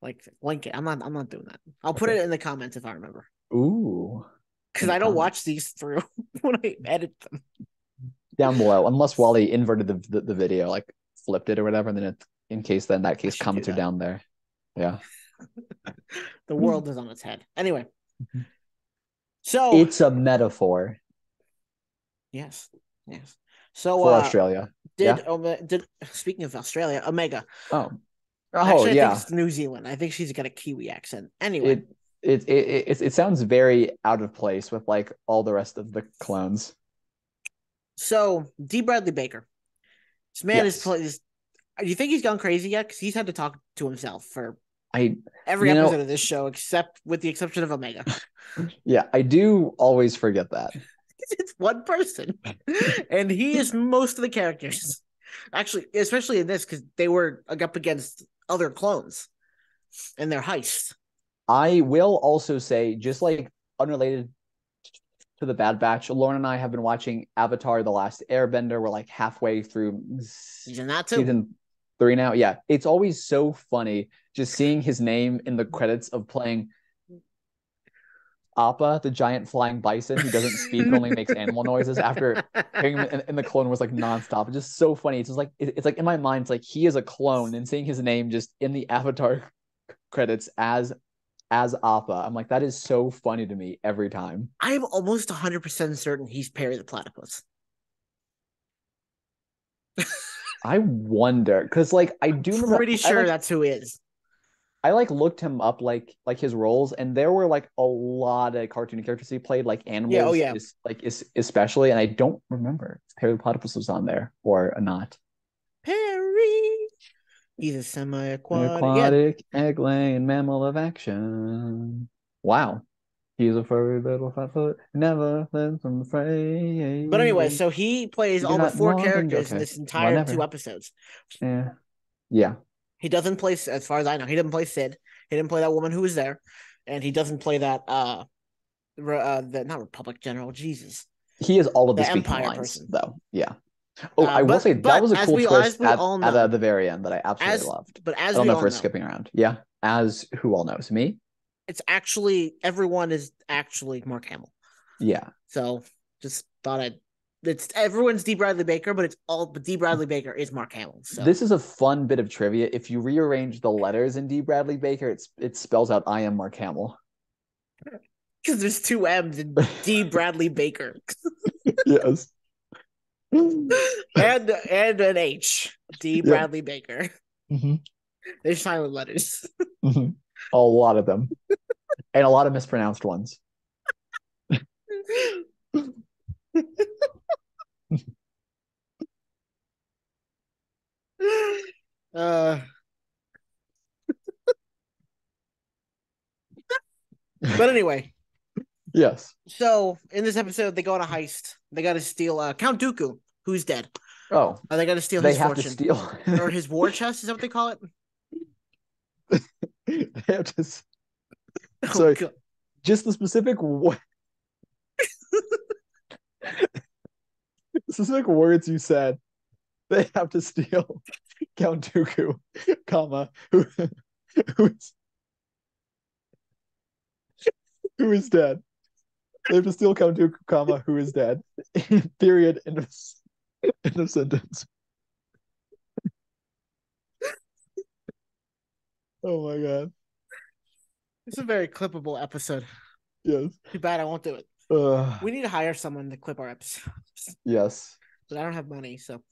Speaker 2: like link it. I'm not doing that. I'll put
Speaker 1: Okay.
Speaker 2: it in the comments if I remember.
Speaker 1: Ooh,
Speaker 2: Because
Speaker 1: in the
Speaker 2: I don't watch
Speaker 1: comments
Speaker 2: these through when I edit them.
Speaker 1: down below, unless Wally inverted the video, like flipped it or whatever, and then it, in case, then that
Speaker 2: I
Speaker 1: case,
Speaker 2: should do
Speaker 1: comments are
Speaker 2: that.
Speaker 1: down there. Yeah.
Speaker 2: The world is on its head. Anyway, so
Speaker 1: It's a metaphor
Speaker 2: yes, yes. So
Speaker 1: for Australia. Yeah.
Speaker 2: did speaking of Australia, Omega.
Speaker 1: Oh. Oh
Speaker 2: Actually, I think
Speaker 1: yeah.
Speaker 2: it's New Zealand. I think she's got a Kiwi accent. Anyway,
Speaker 1: It it sounds very out of place with like all the rest of the clones.
Speaker 2: so D. Bradley Baker. This man is
Speaker 1: Yes.
Speaker 2: playing. Do you think he's gone crazy yet? Because he's had to talk to himself for
Speaker 1: I
Speaker 2: every
Speaker 1: you
Speaker 2: episode
Speaker 1: know,
Speaker 2: of this show, except with the exception of Omega.
Speaker 1: yeah, I do always forget that.
Speaker 2: It's one person, and he is most of the characters. Actually, especially in this, because they were up against other clones in their heist.
Speaker 1: I will also say, just like unrelated to the Bad Batch, Lauren and I have been watching Avatar: The Last Airbender. We're like halfway through
Speaker 2: He's in that too.
Speaker 1: season 3 now. Yeah, it's always so funny just seeing his name in the credits of playing Appa, the giant flying bison who doesn't speak, only makes animal noises. After hearing him in the Clone Wars like nonstop, it's just so funny. It's just like it's like in my mind, it's like he is a clone, and seeing his name just in the Avatar credits as Appa, I'm like, that is so funny to me every time.
Speaker 2: I'm almost 100% certain he's Perry the Platypus.
Speaker 1: I wonder because like I do remember
Speaker 2: Pretty sure that's who is.
Speaker 1: I like looked him up like his roles, and there were like a lot of cartoon characters he played, like
Speaker 2: Yeah, oh
Speaker 1: animals,
Speaker 2: yeah.
Speaker 1: especially, and I don't remember if Perry the Platypus was on there or not.
Speaker 2: Perry. He's a
Speaker 1: An
Speaker 2: semi-aquatic. Yeah.
Speaker 1: aquatic egg-laying mammal of action. Wow, he's a furry little fat foot, never lives from the
Speaker 2: But anyway,
Speaker 1: fray.
Speaker 2: so he plays
Speaker 1: You do
Speaker 2: all but
Speaker 1: not
Speaker 2: four
Speaker 1: want and
Speaker 2: characters in
Speaker 1: okay,
Speaker 2: this entire two
Speaker 1: whatever.
Speaker 2: episodes.
Speaker 1: Yeah, yeah.
Speaker 2: He doesn't play, as far as I know, he didn't play Sid. He didn't play that woman who was there, and he doesn't play that the not Republic General, Jesus,
Speaker 1: He has all of the
Speaker 2: the
Speaker 1: speaking
Speaker 2: Empire
Speaker 1: lines,
Speaker 2: person.
Speaker 1: though. Yeah. Oh, I will say that
Speaker 2: But
Speaker 1: was a cool twist
Speaker 2: as we
Speaker 1: at
Speaker 2: all know,
Speaker 1: the very end that I absolutely
Speaker 2: as
Speaker 1: loved.
Speaker 2: but
Speaker 1: I
Speaker 2: as
Speaker 1: don't
Speaker 2: we
Speaker 1: know if
Speaker 2: all
Speaker 1: we're
Speaker 2: know,
Speaker 1: skipping around. Yeah, as who all knows me.
Speaker 2: it's actually everyone is actually Mark Hamill.
Speaker 1: Yeah,
Speaker 2: So just thought I'd. It's everyone's D. Bradley Baker, but D. Bradley Baker is Mark Hamill. So
Speaker 1: this is a fun bit of trivia. If you rearrange the letters in D. Bradley Baker, it spells out I am Mark Hamill.
Speaker 2: because there's two M's in D. Bradley Baker
Speaker 1: Yes.
Speaker 2: and an H. D.
Speaker 1: Yep.
Speaker 2: Bradley Baker.
Speaker 1: Mm-hmm.
Speaker 2: They're silent letters.
Speaker 1: Mm-hmm. A lot of them, and a lot of mispronounced ones.
Speaker 2: uh, but anyway,
Speaker 1: Yes.
Speaker 2: so in this episode, they go on a heist. They got to steal Count Dooku, who's dead.
Speaker 1: Oh,
Speaker 2: They got to steal
Speaker 1: they
Speaker 2: his
Speaker 1: have to
Speaker 2: fortune
Speaker 1: steal.
Speaker 2: or his war chest. Is that what they call it?
Speaker 1: They have to.
Speaker 2: Oh
Speaker 1: So
Speaker 2: god.
Speaker 1: just the specific words you said, they have to steal Count Dooku, comma who is who is dead. They have to steal Count Dooku, comma who is dead. Period. End of sentence. Oh my god.
Speaker 2: It's a very clippable episode.
Speaker 1: Yes.
Speaker 2: Too bad I won't do it.
Speaker 1: Uh,
Speaker 2: We need to hire someone to clip our episodes.
Speaker 1: yes.
Speaker 2: But I don't have money, so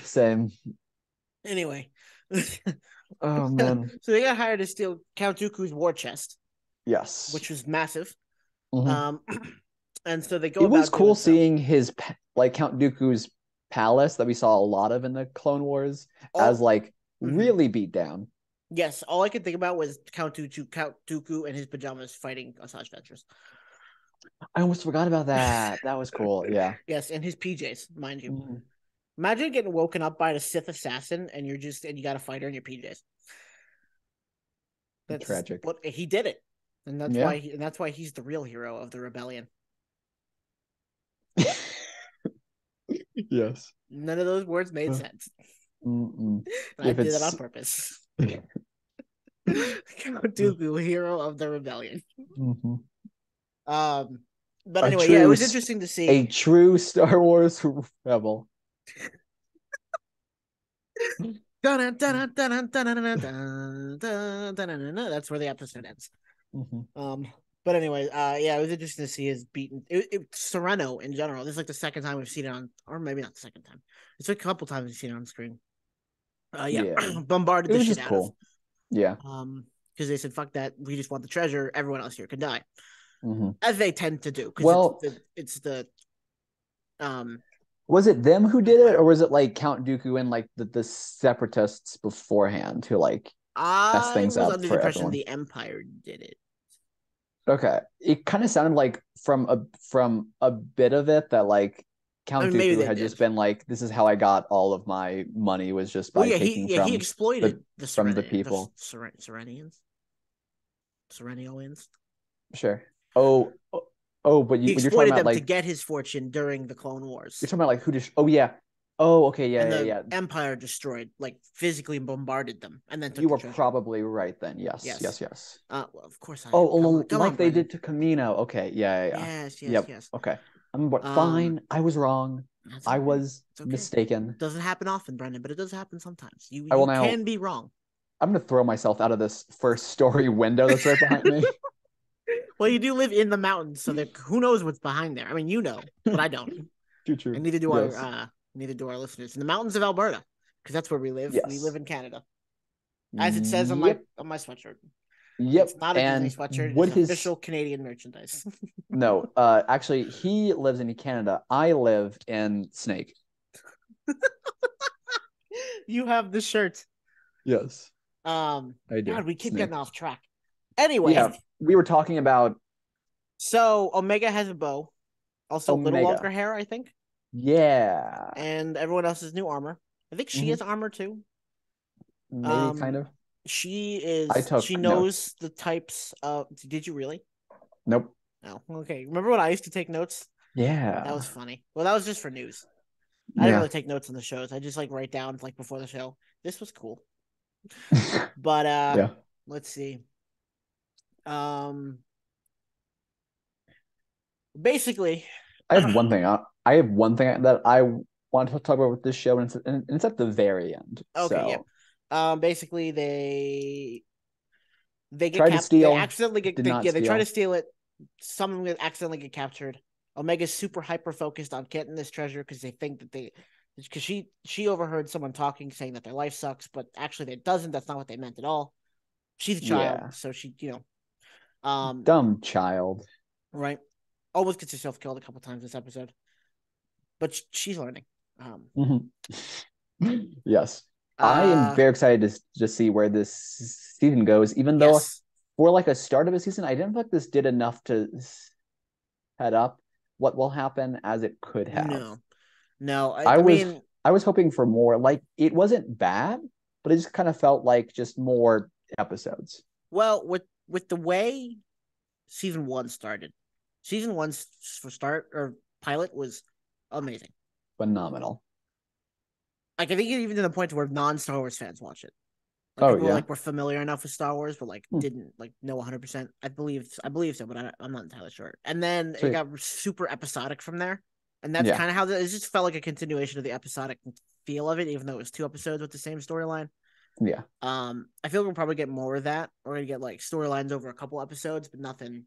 Speaker 1: Same.
Speaker 2: anyway.
Speaker 1: Oh
Speaker 2: So
Speaker 1: man.
Speaker 2: they got hired to steal Count Dooku's war chest,
Speaker 1: Yes.
Speaker 2: which was massive.
Speaker 1: Mhm.
Speaker 2: Um, and so they go
Speaker 1: It was
Speaker 2: about doing
Speaker 1: cool
Speaker 2: so.
Speaker 1: seeing his like Count Dooku's palace that we saw a lot of in the Clone Wars as
Speaker 2: All
Speaker 1: like
Speaker 2: mhm.
Speaker 1: really beat down.
Speaker 2: Yes, all I could think about was Count Dooku in his pajamas fighting Asajj Ventress.
Speaker 1: I almost forgot about that. That was cool. Yeah.
Speaker 2: Yes, in his PJs, mind you.
Speaker 1: Mhm.
Speaker 2: Imagine getting woken up by a Sith assassin and you got a fighter in your PJs. That's
Speaker 1: Tragic.
Speaker 2: what he did it, and
Speaker 1: Yeah.
Speaker 2: that's why he's the real hero of the rebellion.
Speaker 1: Yes.
Speaker 2: None of those words made
Speaker 1: Uh,
Speaker 2: sense,
Speaker 1: mm-mm.
Speaker 2: and I
Speaker 1: If
Speaker 2: did that
Speaker 1: it's
Speaker 2: on purpose. Count Dooku, hero of the rebellion.
Speaker 1: Mhm.
Speaker 2: Um, but
Speaker 1: a
Speaker 2: anyway, yeah, it
Speaker 1: true
Speaker 2: was interesting to
Speaker 1: a
Speaker 2: see.
Speaker 1: true Star Wars rebel.
Speaker 2: That's where the episode ends.
Speaker 1: Mhm.
Speaker 2: But anyway, yeah, it was interesting to see his beaten Sereno in general. This is like the second time we've seen it on, or maybe not the second time. It's like a couple times we've seen it on screen. Yeah,
Speaker 1: Yeah.
Speaker 2: bombarded
Speaker 1: It
Speaker 2: the
Speaker 1: was
Speaker 2: shit
Speaker 1: just
Speaker 2: out of.
Speaker 1: cool. Yeah.
Speaker 2: Because they said, "Fuck that, we just want the treasure. Everyone else here can die,"
Speaker 1: Mhm.
Speaker 2: as they tend to do. Because
Speaker 1: Well,
Speaker 2: it's the um.
Speaker 1: was it them who did it, or was it like Count Dooku and like the separatists beforehand who like messed
Speaker 2: I
Speaker 1: things
Speaker 2: was
Speaker 1: up
Speaker 2: under the
Speaker 1: for
Speaker 2: impression
Speaker 1: everyone?
Speaker 2: the Empire did it.
Speaker 1: Okay. It kind of sounded like from a bit of it that like
Speaker 2: I
Speaker 1: Count
Speaker 2: mean, maybe
Speaker 1: Dooku
Speaker 2: they
Speaker 1: had
Speaker 2: did.
Speaker 1: just been like, this is how I got all of my money was just
Speaker 2: Well,
Speaker 1: by
Speaker 2: yeah,
Speaker 1: taking
Speaker 2: he
Speaker 1: the
Speaker 2: exploited
Speaker 1: from the people.
Speaker 2: Serenians, Serenians.
Speaker 1: Sure. Oh, oh, but
Speaker 2: He
Speaker 1: when you're talking
Speaker 2: exploited
Speaker 1: about
Speaker 2: them to
Speaker 1: like
Speaker 2: get his fortune during the Clone
Speaker 1: you're
Speaker 2: Wars,
Speaker 1: talking about like who just oh yeah. Oh, okay,
Speaker 2: and
Speaker 1: yeah, yeah,
Speaker 2: the
Speaker 1: yeah.
Speaker 2: Empire destroyed, like physically bombarded them, and then took
Speaker 1: You
Speaker 2: the
Speaker 1: were
Speaker 2: treasure.
Speaker 1: probably right then. Yes,
Speaker 2: Yes.
Speaker 1: yes, yes.
Speaker 2: Well, of course I am.
Speaker 1: Oh,
Speaker 2: Come on,
Speaker 1: like they
Speaker 2: Brennan.
Speaker 1: did to Camino. Okay, yeah, yeah, yeah.
Speaker 2: Yes, yes,
Speaker 1: Yep.
Speaker 2: yes.
Speaker 1: Okay. I'm what
Speaker 2: Um,
Speaker 1: fine. I was wrong.
Speaker 2: that's
Speaker 1: I
Speaker 2: okay.
Speaker 1: was
Speaker 2: It's okay.
Speaker 1: mistaken.
Speaker 2: Doesn't happen often, Brennan, but it does happen sometimes.
Speaker 1: I will
Speaker 2: You
Speaker 1: now
Speaker 2: can be wrong.
Speaker 1: I'm gonna throw myself out of this first story window that's right behind me.
Speaker 2: Well, you do live in the mountains, so there, who knows what's behind there? I mean, you know, but I don't,
Speaker 1: Too
Speaker 2: and
Speaker 1: true. Yes.
Speaker 2: neither do our listeners. In the mountains of Alberta, because that's where we live. We live
Speaker 1: Yes.
Speaker 2: in Canada, as it says on
Speaker 1: Yep.
Speaker 2: my sweatshirt. It's
Speaker 1: Yep.
Speaker 2: not a Disney
Speaker 1: And
Speaker 2: sweatshirt; it's
Speaker 1: would his
Speaker 2: official Canadian merchandise.
Speaker 1: no, actually he lives in Canada. I live in Snake.
Speaker 2: You have the shirt.
Speaker 1: Yes, I do.
Speaker 2: God, we keep getting
Speaker 1: Snake.
Speaker 2: off track. Anyway,
Speaker 1: Yeah. We were talking about
Speaker 2: so Omega has a bow, also a little longer
Speaker 1: Omega.
Speaker 2: hair, I think,
Speaker 1: Yeah.
Speaker 2: and everyone else has new armor. I think she has
Speaker 1: Hmm.
Speaker 2: armor too.
Speaker 1: Maybe
Speaker 2: Um,
Speaker 1: kind of. I
Speaker 2: she
Speaker 1: took
Speaker 2: knows
Speaker 1: notes.
Speaker 2: the types of. Did you really?
Speaker 1: Nope.
Speaker 2: No. Okay. Remember when I used to take notes? That was
Speaker 1: Yeah.
Speaker 2: funny. Well, that was just for news. I didn't
Speaker 1: Yeah.
Speaker 2: really take notes on the shows. I just like write down like before the show. This was cool. But
Speaker 1: Yeah.
Speaker 2: let's see. Um basically
Speaker 1: I have one thing that I want to talk about with this show, and it's at the very end.
Speaker 2: okay, yeah.
Speaker 1: So
Speaker 2: Basically they get
Speaker 1: tried to
Speaker 2: capped. They
Speaker 1: steal,
Speaker 2: accidentally get
Speaker 1: did not
Speaker 2: they try to
Speaker 1: steal.
Speaker 2: steal it. Someone will accidentally get captured. Omega's super hyper focused on getting this treasure because they think that because she overheard someone talking saying that their life sucks, but actually it doesn't. That's not what they meant at all. She's a child,
Speaker 1: Yeah.
Speaker 2: so she um
Speaker 1: Dumb child.
Speaker 2: right, almost gets herself killed a couple times this episode, but she's learning.
Speaker 1: Mhm. Yes. I am
Speaker 2: Uh
Speaker 1: very excited to see where this season goes, even though
Speaker 2: yes,
Speaker 1: for like a start of a season, I didn't feel like this did enough to head up what will happen as it could have.
Speaker 2: no, no.
Speaker 1: I
Speaker 2: I
Speaker 1: was
Speaker 2: mean,
Speaker 1: I was hoping for more. Like it wasn't bad, but it just kind of felt like just more episodes.
Speaker 2: Well, with the way season one started, season one's for start or pilot was amazing.
Speaker 1: Phenomenal.
Speaker 2: Like I think even to the point where non-Star Wars fans watch it. Like
Speaker 1: Oh
Speaker 2: people
Speaker 1: yeah.
Speaker 2: like were familiar enough with Star Wars, but like
Speaker 1: Hmm.
Speaker 2: didn't like know 100%. I believe so, but I'm not entirely sure. And then it
Speaker 1: Sweet.
Speaker 2: got super episodic from there, and that's
Speaker 1: Yeah.
Speaker 2: kind of how it just felt like a continuation of the episodic feel of it, even though it was 2 episodes with the same storyline.
Speaker 1: Yeah.
Speaker 2: I feel we'll probably get more of that. We're gonna get like storylines over a couple episodes, but nothing.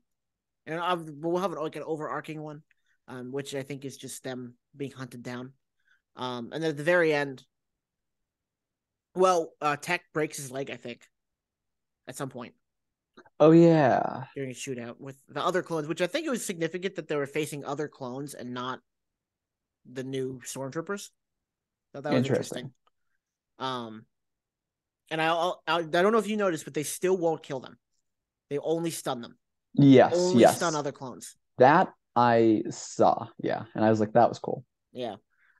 Speaker 2: And we'll have like an overarching one, which I think is just them being hunted down. And then at the very end, well, Tech breaks his leg, I think, at some point
Speaker 1: Oh yeah.
Speaker 2: during a shootout with the other clones, which I think it was significant that they were facing other clones and not the new stormtroopers. Thought that was interesting.
Speaker 1: Interesting.
Speaker 2: Um, and I don't know if you noticed, but they still won't kill them. They only stun them.
Speaker 1: Yes.
Speaker 2: Only stun
Speaker 1: Yes.
Speaker 2: other clones.
Speaker 1: That I saw. Yeah, and I was like, that was cool.
Speaker 2: Yeah.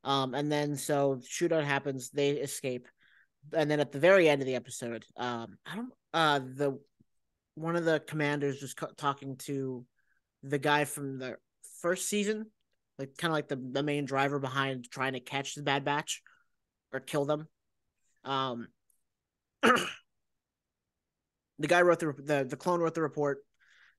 Speaker 2: And then so shootout happens, they escape, and then at the very end of the episode, I don't the one of the commanders was talking to the guy from the first season, like kind of like the main driver behind trying to catch the Bad Batch or kill them. Um, the guy wrote the clone wrote the report,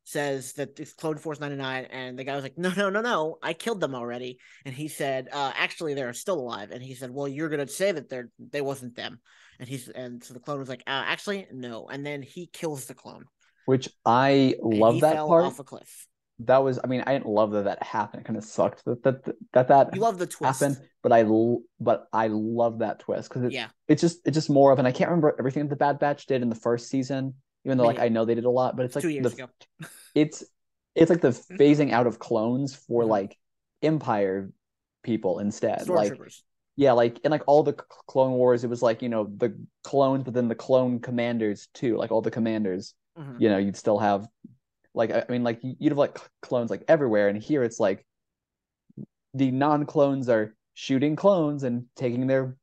Speaker 2: says that it's Clone Force 99, and the guy was like, no, I killed them already. And he said, actually, they're still alive. And he said, well, you're gonna say that they wasn't them. And so the clone was like, actually, no. And then he kills the clone,
Speaker 1: Which I
Speaker 2: and
Speaker 1: love
Speaker 2: he
Speaker 1: that
Speaker 2: fell
Speaker 1: part.
Speaker 2: off a cliff.
Speaker 1: That was, I mean, I didn't love that happened. It kind of sucked that
Speaker 2: You love the
Speaker 1: happened,
Speaker 2: twist,
Speaker 1: but I love that twist because
Speaker 2: yeah.
Speaker 1: it's just more of, and I can't remember everything that the Bad Batch did in the first season, even though
Speaker 2: Me
Speaker 1: like I
Speaker 2: neither.
Speaker 1: know they did a lot, but it's
Speaker 2: It's
Speaker 1: like
Speaker 2: 2 years ago.
Speaker 1: it's it's like the phasing out of clones for
Speaker 2: Mhm.
Speaker 1: like Empire people instead. Like
Speaker 2: Stormtroopers.
Speaker 1: yeah, like in like all the Clone Wars, it was like, the clones, but then the clone commanders too, like all the commanders,
Speaker 2: Mhm.
Speaker 1: you'd still have like, I mean, like you'd have like clones like everywhere, and here it's like the non-clones are shooting clones and taking their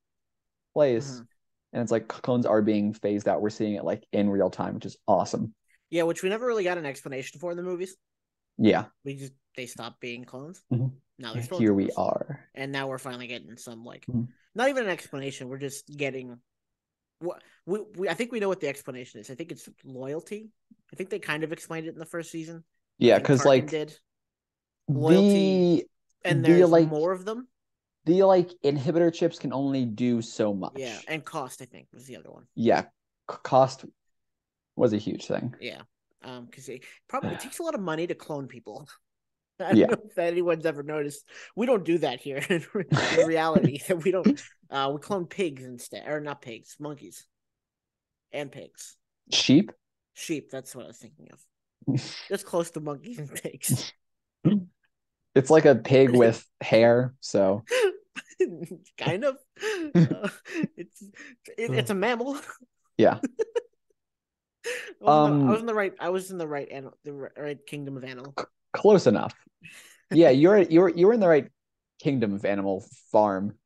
Speaker 1: place,
Speaker 2: Mhm.
Speaker 1: and it's like clones are being phased out. We're seeing it like in real time, which is awesome.
Speaker 2: Yeah, which we never really got an explanation for in the movies.
Speaker 1: Yeah.
Speaker 2: They stopped being clones.
Speaker 1: Mhm.
Speaker 2: Now they're
Speaker 1: And here we
Speaker 2: stormtroopers.
Speaker 1: are.
Speaker 2: And now we're finally getting some like
Speaker 1: Mhm.
Speaker 2: not even an explanation. We're just getting what I think we know what the explanation is. I think it's loyalty. I think they kind of explained it in the first season. I
Speaker 1: Yeah,
Speaker 2: think
Speaker 1: because
Speaker 2: Tarkin
Speaker 1: like
Speaker 2: did loyalty,
Speaker 1: the
Speaker 2: and
Speaker 1: the
Speaker 2: there's
Speaker 1: like
Speaker 2: more of them.
Speaker 1: the like inhibitor chips can only do so
Speaker 2: Yeah,
Speaker 1: much.
Speaker 2: and cost I think was the other one.
Speaker 1: Yeah, cost was a huge thing.
Speaker 2: Yeah, because it takes a lot of money to clone people. I don't
Speaker 1: Yeah,
Speaker 2: know if anyone's ever noticed. We don't do that here in reality. We don't. We clone pigs instead, or not pigs, monkeys and pigs.
Speaker 1: sheep.
Speaker 2: Sheep. That's what I was thinking of. Just close to monkeys and pigs.
Speaker 1: It's like a pig with hair, so
Speaker 2: Kind of. Uh, it's it's a mammal.
Speaker 1: yeah.
Speaker 2: I was
Speaker 1: Um,
Speaker 2: in the right. I was in the right kingdom of animal.
Speaker 1: close enough. Yeah, you're in the right kingdom of animal farm.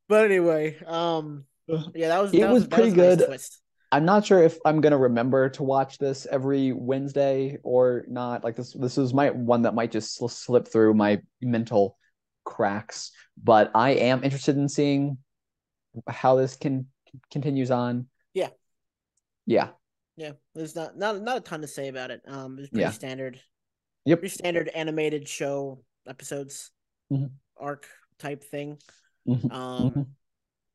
Speaker 2: But anyway, yeah,
Speaker 1: It was
Speaker 2: that
Speaker 1: pretty
Speaker 2: was a nice
Speaker 1: good.
Speaker 2: twist.
Speaker 1: I'm not sure if I'm gonna remember to watch this every Wednesday or not. Like this is my one that might just slip through my mental cracks. But I am interested in seeing how this continues on.
Speaker 2: Yeah,
Speaker 1: Yeah,
Speaker 2: yeah. There's not a ton to say about it. It's
Speaker 1: yeah, yep.
Speaker 2: pretty standard animated show episodes
Speaker 1: Mhm,
Speaker 2: arc type thing.
Speaker 1: mhm,
Speaker 2: Um,
Speaker 1: mhm.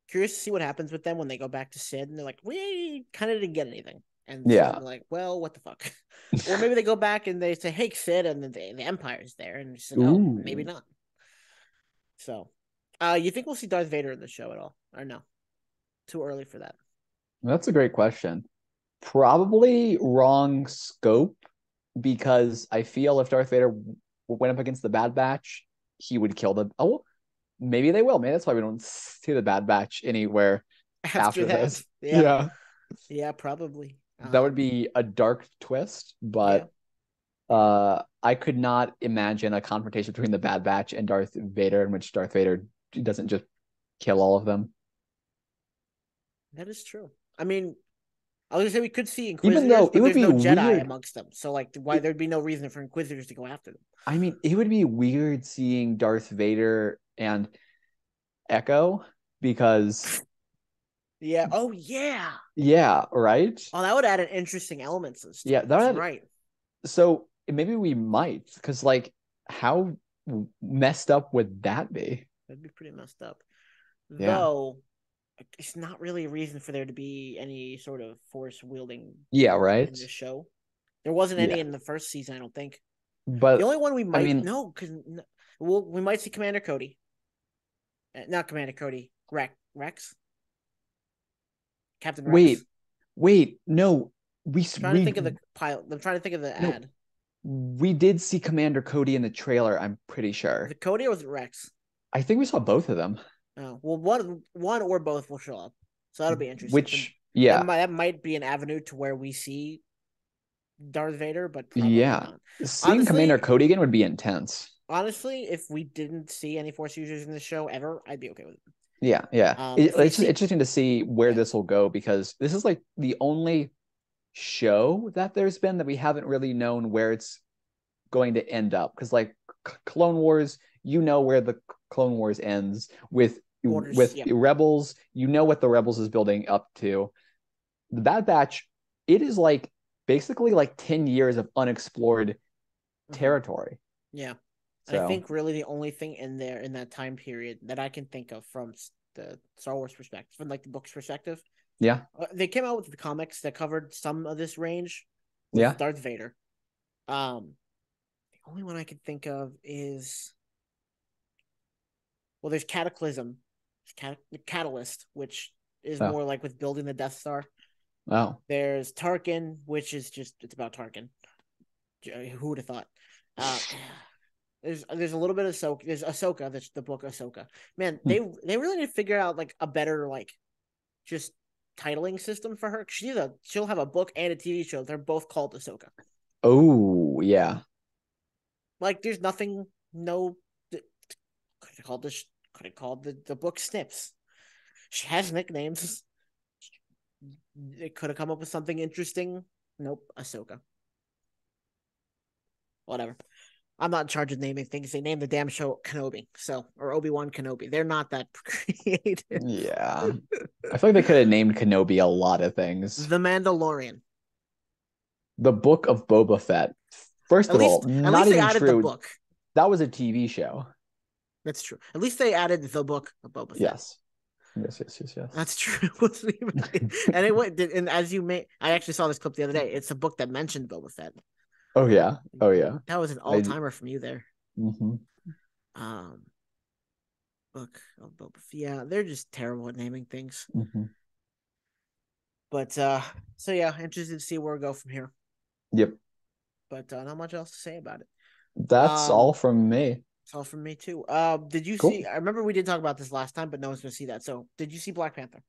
Speaker 2: Curious to see what happens with them when they go back to Sid and they're like, we kind of didn't get anything. And Sid
Speaker 1: Yeah.
Speaker 2: will be like, well, what the fuck? Or maybe they go back and they say, hey, Sid, and then the Empire's there. And Sid, oh, maybe
Speaker 1: Ooh,
Speaker 2: not. So, you think we'll see Darth Vader in the show at all? Or no? Too early for that.
Speaker 1: that's a great question. Probably wrong scope because I feel if Darth Vader went up against the Bad Batch, he would kill the. Oh, maybe they will. Maybe that's why we don't see the Bad Batch anywhere
Speaker 2: After
Speaker 1: after
Speaker 2: that,
Speaker 1: this.
Speaker 2: yeah.
Speaker 1: Yeah,
Speaker 2: Yeah, probably.
Speaker 1: that would be a dark twist,
Speaker 2: Yeah.
Speaker 1: but I could not imagine a confrontation between the Bad Batch and Darth Vader in which Darth Vader doesn't just kill all of them.
Speaker 2: That is true. I mean, I was gonna say we could see
Speaker 1: Even
Speaker 2: Inquisitors,
Speaker 1: though it
Speaker 2: but
Speaker 1: would
Speaker 2: there's
Speaker 1: be
Speaker 2: no Jedi
Speaker 1: weird,
Speaker 2: amongst them, so like, why
Speaker 1: it,
Speaker 2: there'd be no reason for Inquisitors to go after them?
Speaker 1: I mean, it would be weird seeing Darth Vader and Echo because,
Speaker 2: Yeah. Oh yeah.
Speaker 1: yeah, right?
Speaker 2: Oh, that would add an interesting element to the
Speaker 1: Yeah,
Speaker 2: story.
Speaker 1: that
Speaker 2: You're
Speaker 1: would,
Speaker 2: right.
Speaker 1: so maybe we might, because like, how messed up would that be?
Speaker 2: That'd be pretty messed up.
Speaker 1: Yeah,
Speaker 2: Though it's not really a reason for there to be any sort of force wielding
Speaker 1: yeah, right.
Speaker 2: in this show. There wasn't any
Speaker 1: Yeah,
Speaker 2: in the first season, I don't think. The
Speaker 1: but
Speaker 2: only one we
Speaker 1: I
Speaker 2: might
Speaker 1: mean,
Speaker 2: know because we might see Commander Cody, not Commander Cody, Rex, Captain Rex.
Speaker 1: wait, wait, no,
Speaker 2: I'm trying to think of the pilot. I'm trying to think of the
Speaker 1: no,
Speaker 2: ad.
Speaker 1: we did see Commander Cody in the trailer. I'm pretty
Speaker 2: Was
Speaker 1: sure.
Speaker 2: it Cody or was it Rex?
Speaker 1: I think we saw both of them.
Speaker 2: Oh, well, one or both will show up, so that'll be interesting. So
Speaker 1: Which, yeah,
Speaker 2: that might be an avenue to where we see Darth Vader, but probably
Speaker 1: yeah,
Speaker 2: not.
Speaker 1: seeing Commander
Speaker 2: Honestly,
Speaker 1: Cody again would be intense.
Speaker 2: if we didn't see any Force users in the show ever, I'd be okay with it.
Speaker 1: Yeah, yeah.
Speaker 2: If we
Speaker 1: It's just
Speaker 2: see,
Speaker 1: interesting to see where
Speaker 2: yeah,
Speaker 1: this will go because this is like the only show that there's been that we haven't really known where it's going to end up. Because like Clone Wars, you know where the Clone Wars ends
Speaker 2: orders,
Speaker 1: with
Speaker 2: yeah,
Speaker 1: Rebels. You know what the Rebels is building up to. The Bad Batch, it is like basically like 10 years of unexplored
Speaker 2: mm-hmm.
Speaker 1: territory.
Speaker 2: Yeah. And I
Speaker 1: So
Speaker 2: think really the only thing in there in that time period that I can think of from the Star Wars perspective, from like the book's perspective,
Speaker 1: yeah,
Speaker 2: they came out with the comics that covered some of this range, was
Speaker 1: yeah.
Speaker 2: Darth Vader. The only one I can think of is, well, there's Cataclysm, Catalyst, which is
Speaker 1: Oh,
Speaker 2: more like with building the Death Star.
Speaker 1: oh.
Speaker 2: There's Tarkin, which is just it's about Tarkin. Who would have thought? Uh, there's a little bit of Ahsoka. There's Ahsoka. That's the book Ahsoka. Man,
Speaker 1: Hmm.
Speaker 2: they really need to figure out like a better like just titling system for her. She'll have a book and a TV show. They're both called Ahsoka.
Speaker 1: Oh, yeah.
Speaker 2: Like there's nothing. No, could have called this. Could have called the book Snips. She has nicknames. It could have come up with something interesting. Nope, Ahsoka. Whatever. I'm not in charge of naming things. They named the damn show Kenobi, so or Obi-Wan Kenobi. They're not that creative.
Speaker 1: Yeah. I feel like they could have named Kenobi a lot of things.
Speaker 2: The Mandalorian.
Speaker 1: The Book of Boba Fett. First of all,
Speaker 2: At
Speaker 1: not
Speaker 2: least they
Speaker 1: even
Speaker 2: added the
Speaker 1: true.
Speaker 2: book.
Speaker 1: That was a TV show.
Speaker 2: That's true. At least they added the book of Boba Fett.
Speaker 1: Yes. Yes, yes, yes, yes.
Speaker 2: That's true. And it went. And as you may, I actually saw this clip the other day. It's a book that mentioned Boba Fett.
Speaker 1: Oh yeah. Oh yeah.
Speaker 2: That was an all timer from you there.
Speaker 1: Mm-hmm.
Speaker 2: Um, book of Boba Fett. Yeah, they're just terrible at naming things.
Speaker 1: Mm-hmm.
Speaker 2: But so yeah, interested to see where we go from here.
Speaker 1: Yep.
Speaker 2: But not much else to say about it.
Speaker 1: That's all from me.
Speaker 2: It's all from me too. Did you see?
Speaker 1: Cool.
Speaker 2: I remember we did talk about this last time, but no one's gonna see that. So, did you see Black Panther?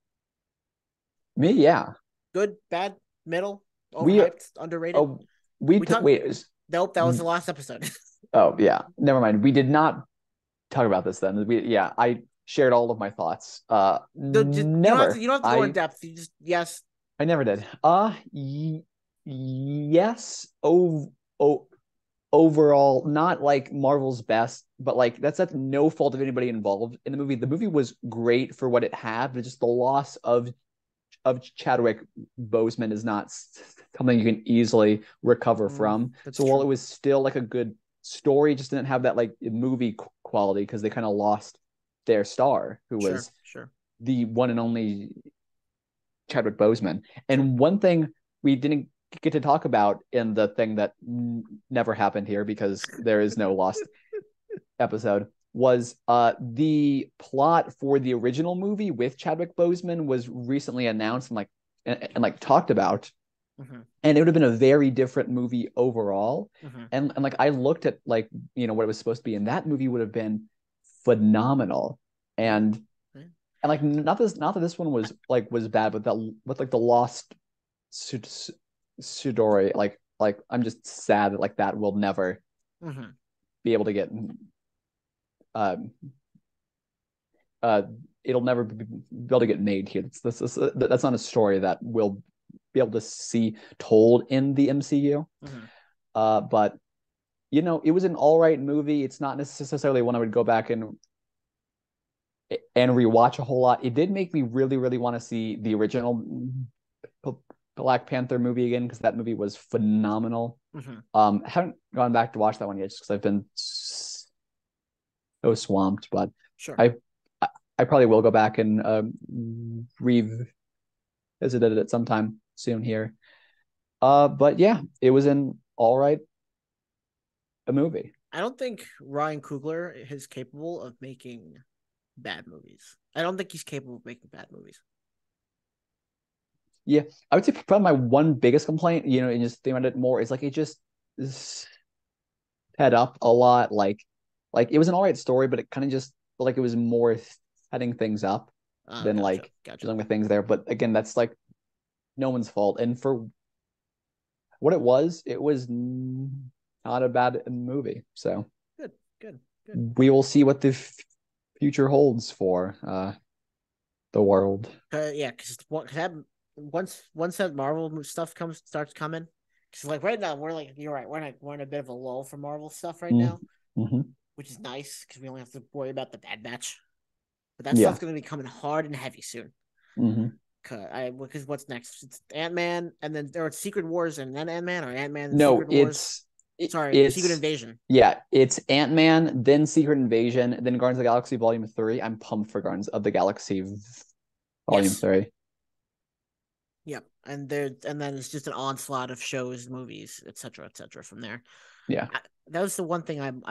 Speaker 1: Me, yeah.
Speaker 2: Good, bad, middle,
Speaker 1: We
Speaker 2: overhyped, underrated.
Speaker 1: oh we
Speaker 2: We talked.
Speaker 1: wait.
Speaker 2: Nope, that was the last episode.
Speaker 1: Oh yeah. Never mind. We did not talk about this then. I shared all of my thoughts. Never.
Speaker 2: You don't have to go in depth. You just yes.
Speaker 1: I never did. Yes. Overall, not like Marvel's best, but like that's no fault of anybody involved in the movie. The movie was great for what it had, but just the loss of Chadwick Boseman is not something you can easily recover from. So while it was still like a good story, just didn't have that like movie quality because they kind of lost their star, who was the one and only Chadwick Boseman. And one thing we didn't get to talk about in the thing that never happened here because there is no lost episode was the plot for the original movie with Chadwick Boseman was recently announced and like talked about.
Speaker 2: Mm-hmm.
Speaker 1: And it would have been a very different movie overall.
Speaker 2: Mm-hmm.
Speaker 1: And like I looked at like what it was supposed to be, and that movie would have been phenomenal. And like not that this one was bad, but that with like the lost Sudori, like I'm just sad that like that will never be able to get it'll never be able to get made here. That's not a story that we'll be able to see told in the MCU. But it was an all right movie. It's not necessarily one I would go back and rewatch a whole lot. It did make me really, really want to see the original Black Panther movie again, because that movie was phenomenal. Haven't gone back to watch that one yet just because I've been so swamped, but
Speaker 2: sure.
Speaker 1: I probably will go back and revisit it at some time soon here. But yeah, it was an all right movie.
Speaker 2: I don't think Ryan Coogler is capable of making bad movies. I don't think he's capable of making bad movies.
Speaker 1: Yeah, I would say probably my one biggest complaint, and just thinking about it more, is like it just head up a lot. Like it was an all right story, but it kind of just felt like it was more setting things up than dealing with things there. But again, that's like no one's fault. And for what it was not a bad movie. So
Speaker 2: good.
Speaker 1: We will see what the future holds for the world.
Speaker 2: Yeah, because once that Marvel stuff starts coming, because like right now you're right, we're in a bit of a lull for Marvel stuff right now, which is nice because we only have to worry about the Bad Batch, but that stuff's going to be coming hard and heavy soon. Because what's next? It's Ant-Man, and then there are Secret Wars, and then Ant-Man, or Ant-Man and Secret Wars. Secret Invasion.
Speaker 1: Yeah, it's Ant-Man, then Secret Invasion, then Guardians of the Galaxy Volume 3. I'm pumped for Guardians of the Galaxy Volume 3.
Speaker 2: Yep, and then it's just an onslaught of shows, movies, etc., from there.
Speaker 1: Yeah,
Speaker 2: that was the one thing I'm.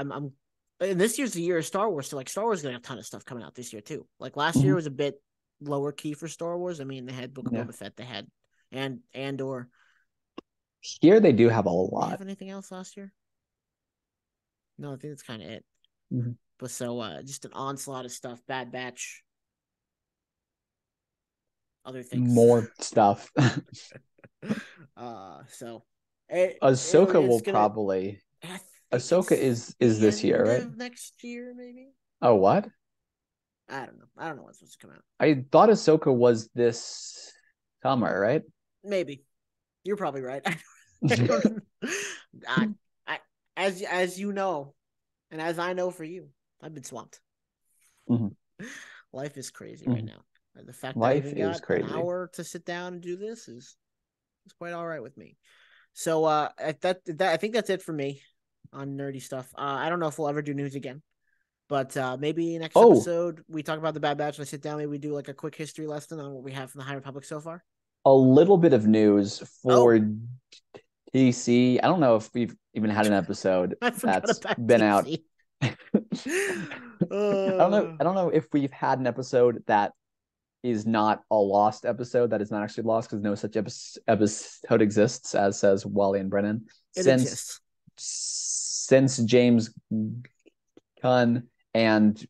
Speaker 2: And this year's the year of Star Wars, so like Star Wars is gonna have a ton of stuff coming out this year too. Like last year was a bit lower key for Star Wars. I mean, they had Book of Boba Fett, they had Andor.
Speaker 1: Here they do have a lot.
Speaker 2: Did they have anything else last year? No, I think that's kind of it. But so just an onslaught of stuff. Bad Batch. Other things.
Speaker 1: More stuff.
Speaker 2: So
Speaker 1: Ahsoka will probably. Ahsoka is this year, right?
Speaker 2: Next year, maybe.
Speaker 1: Oh, what?
Speaker 2: I don't know. I don't know what's supposed to come out.
Speaker 1: I thought Ahsoka was this summer, right?
Speaker 2: Maybe. You're probably right. As you know, and as I know for you, I've been swamped. Life is crazy right now. And the fact that I even got an hour to sit down and do this is quite all right with me. So I think that's it for me on nerdy stuff. I don't know if we'll ever do news again, but maybe next episode we talk about the Bad Batch. And I sit down, maybe we do like a quick history lesson on what we have from the High Republic so far.
Speaker 1: A little bit of news for DC. I don't know if we've even had an episode that's been out. I don't know if we've had an episode that is not a lost episode, that is not actually lost, because no such episode exists, as says Wally and Brennan. Since James Gunn and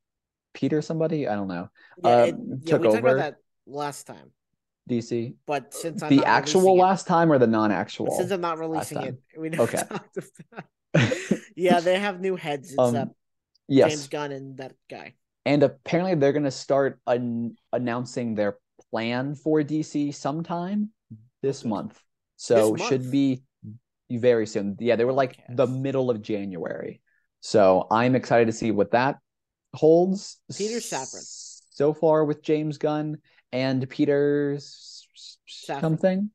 Speaker 1: Peter somebody, I don't know, took
Speaker 2: we
Speaker 1: over.
Speaker 2: talked about that last time.
Speaker 1: DC,
Speaker 2: but since I'm
Speaker 1: the
Speaker 2: not
Speaker 1: actual last time or the non-actual,
Speaker 2: since I'm not releasing it, we never talked about. Yeah, they have new heads. It's James Gunn and that guy.
Speaker 1: And apparently they're going to start announcing their plan for DC sometime this month. So should be very soon. Yeah, they were like the middle of January. So I'm excited to see what that holds.
Speaker 2: Peter Safran.
Speaker 1: So far with James Gunn and Peter something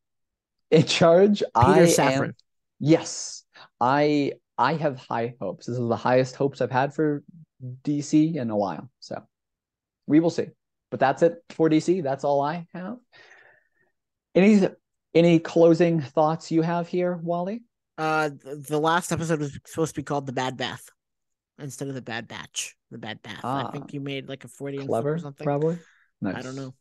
Speaker 1: in charge.
Speaker 2: Peter Safran.
Speaker 1: Yes. I have high hopes. This is the highest hopes I've had for DC in a while. So we will see. But that's it for DC. That's all I have. Any closing thoughts you have here, Wally?
Speaker 2: The last episode was supposed to be called The Bad Bath instead of The Bad Batch. The Bad Bath. I think you made like a Freudian slip or something.
Speaker 1: Probably. Nice.
Speaker 2: I don't know.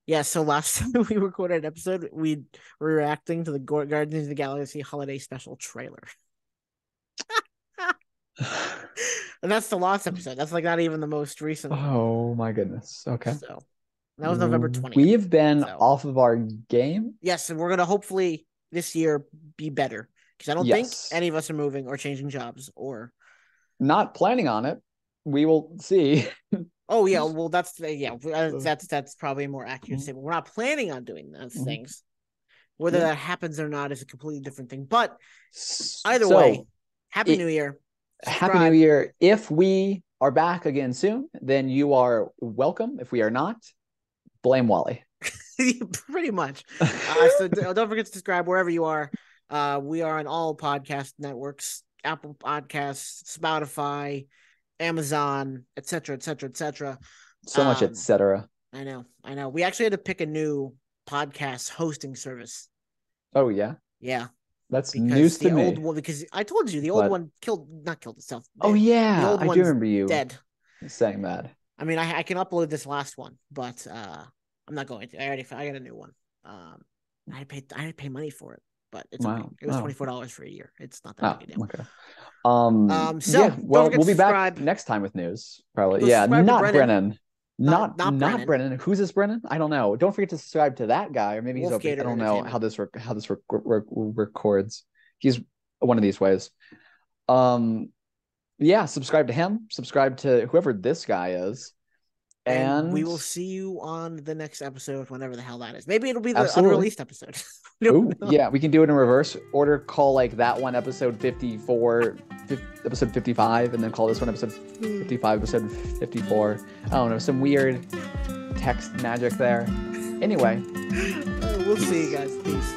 Speaker 2: Yeah, so last time we recorded an episode, we were reacting to the Guardians of the Galaxy Holiday Special trailer. And that's the last episode. That's like not even the most recent one.
Speaker 1: Oh my goodness. Okay.
Speaker 2: So that was November 20th.
Speaker 1: We've been off of our game.
Speaker 2: Yes, and we're gonna hopefully this year be better. Because I don't think any of us are moving or changing jobs or
Speaker 1: not planning on it. we will see.
Speaker 2: Oh yeah, well that's probably a more accurate statement. We're not planning on doing those things. Whether that happens or not is a completely different thing. But either way, Happy New Year. Subscribe.
Speaker 1: Happy New Year. If we are back again soon, then you are welcome. If we are not, blame Wally.
Speaker 2: Pretty much. So don't forget to subscribe wherever you are. We are on all podcast networks: Apple Podcasts, Spotify, Amazon, etc., etc., etc.
Speaker 1: So much, etc.
Speaker 2: I know. We actually had to pick a new podcast hosting service.
Speaker 1: Oh yeah,
Speaker 2: yeah.
Speaker 1: That's news to me.
Speaker 2: Old one, because I told you the old one not killed itself.
Speaker 1: Oh yeah,
Speaker 2: the old
Speaker 1: I do remember you
Speaker 2: dead.
Speaker 1: saying that.
Speaker 2: I mean, I can upload this last one, but I'm not going to. I got a new one. I pay money for it, but it's okay. It was $24 for a year. It's not that big a deal.
Speaker 1: Okay.
Speaker 2: So
Speaker 1: yeah, well, we'll be back next time with news, probably. Yeah, not Brennan. Not Brennan. Who's this Brennan? I don't know. Don't forget to subscribe to that guy, or maybe he's okay. I don't know how this records. He's one of these ways. Yeah, subscribe to him. Subscribe to whoever this guy is. And
Speaker 2: we will see you on the next episode, whenever the hell that is. Maybe it'll be the unreleased episode.
Speaker 1: Ooh, yeah, we can do it in reverse order. Call like that one episode 54, episode 55, and then call this one episode 55, episode 54. I don't know, some weird text magic there. Anyway,
Speaker 2: we'll see you guys. Peace.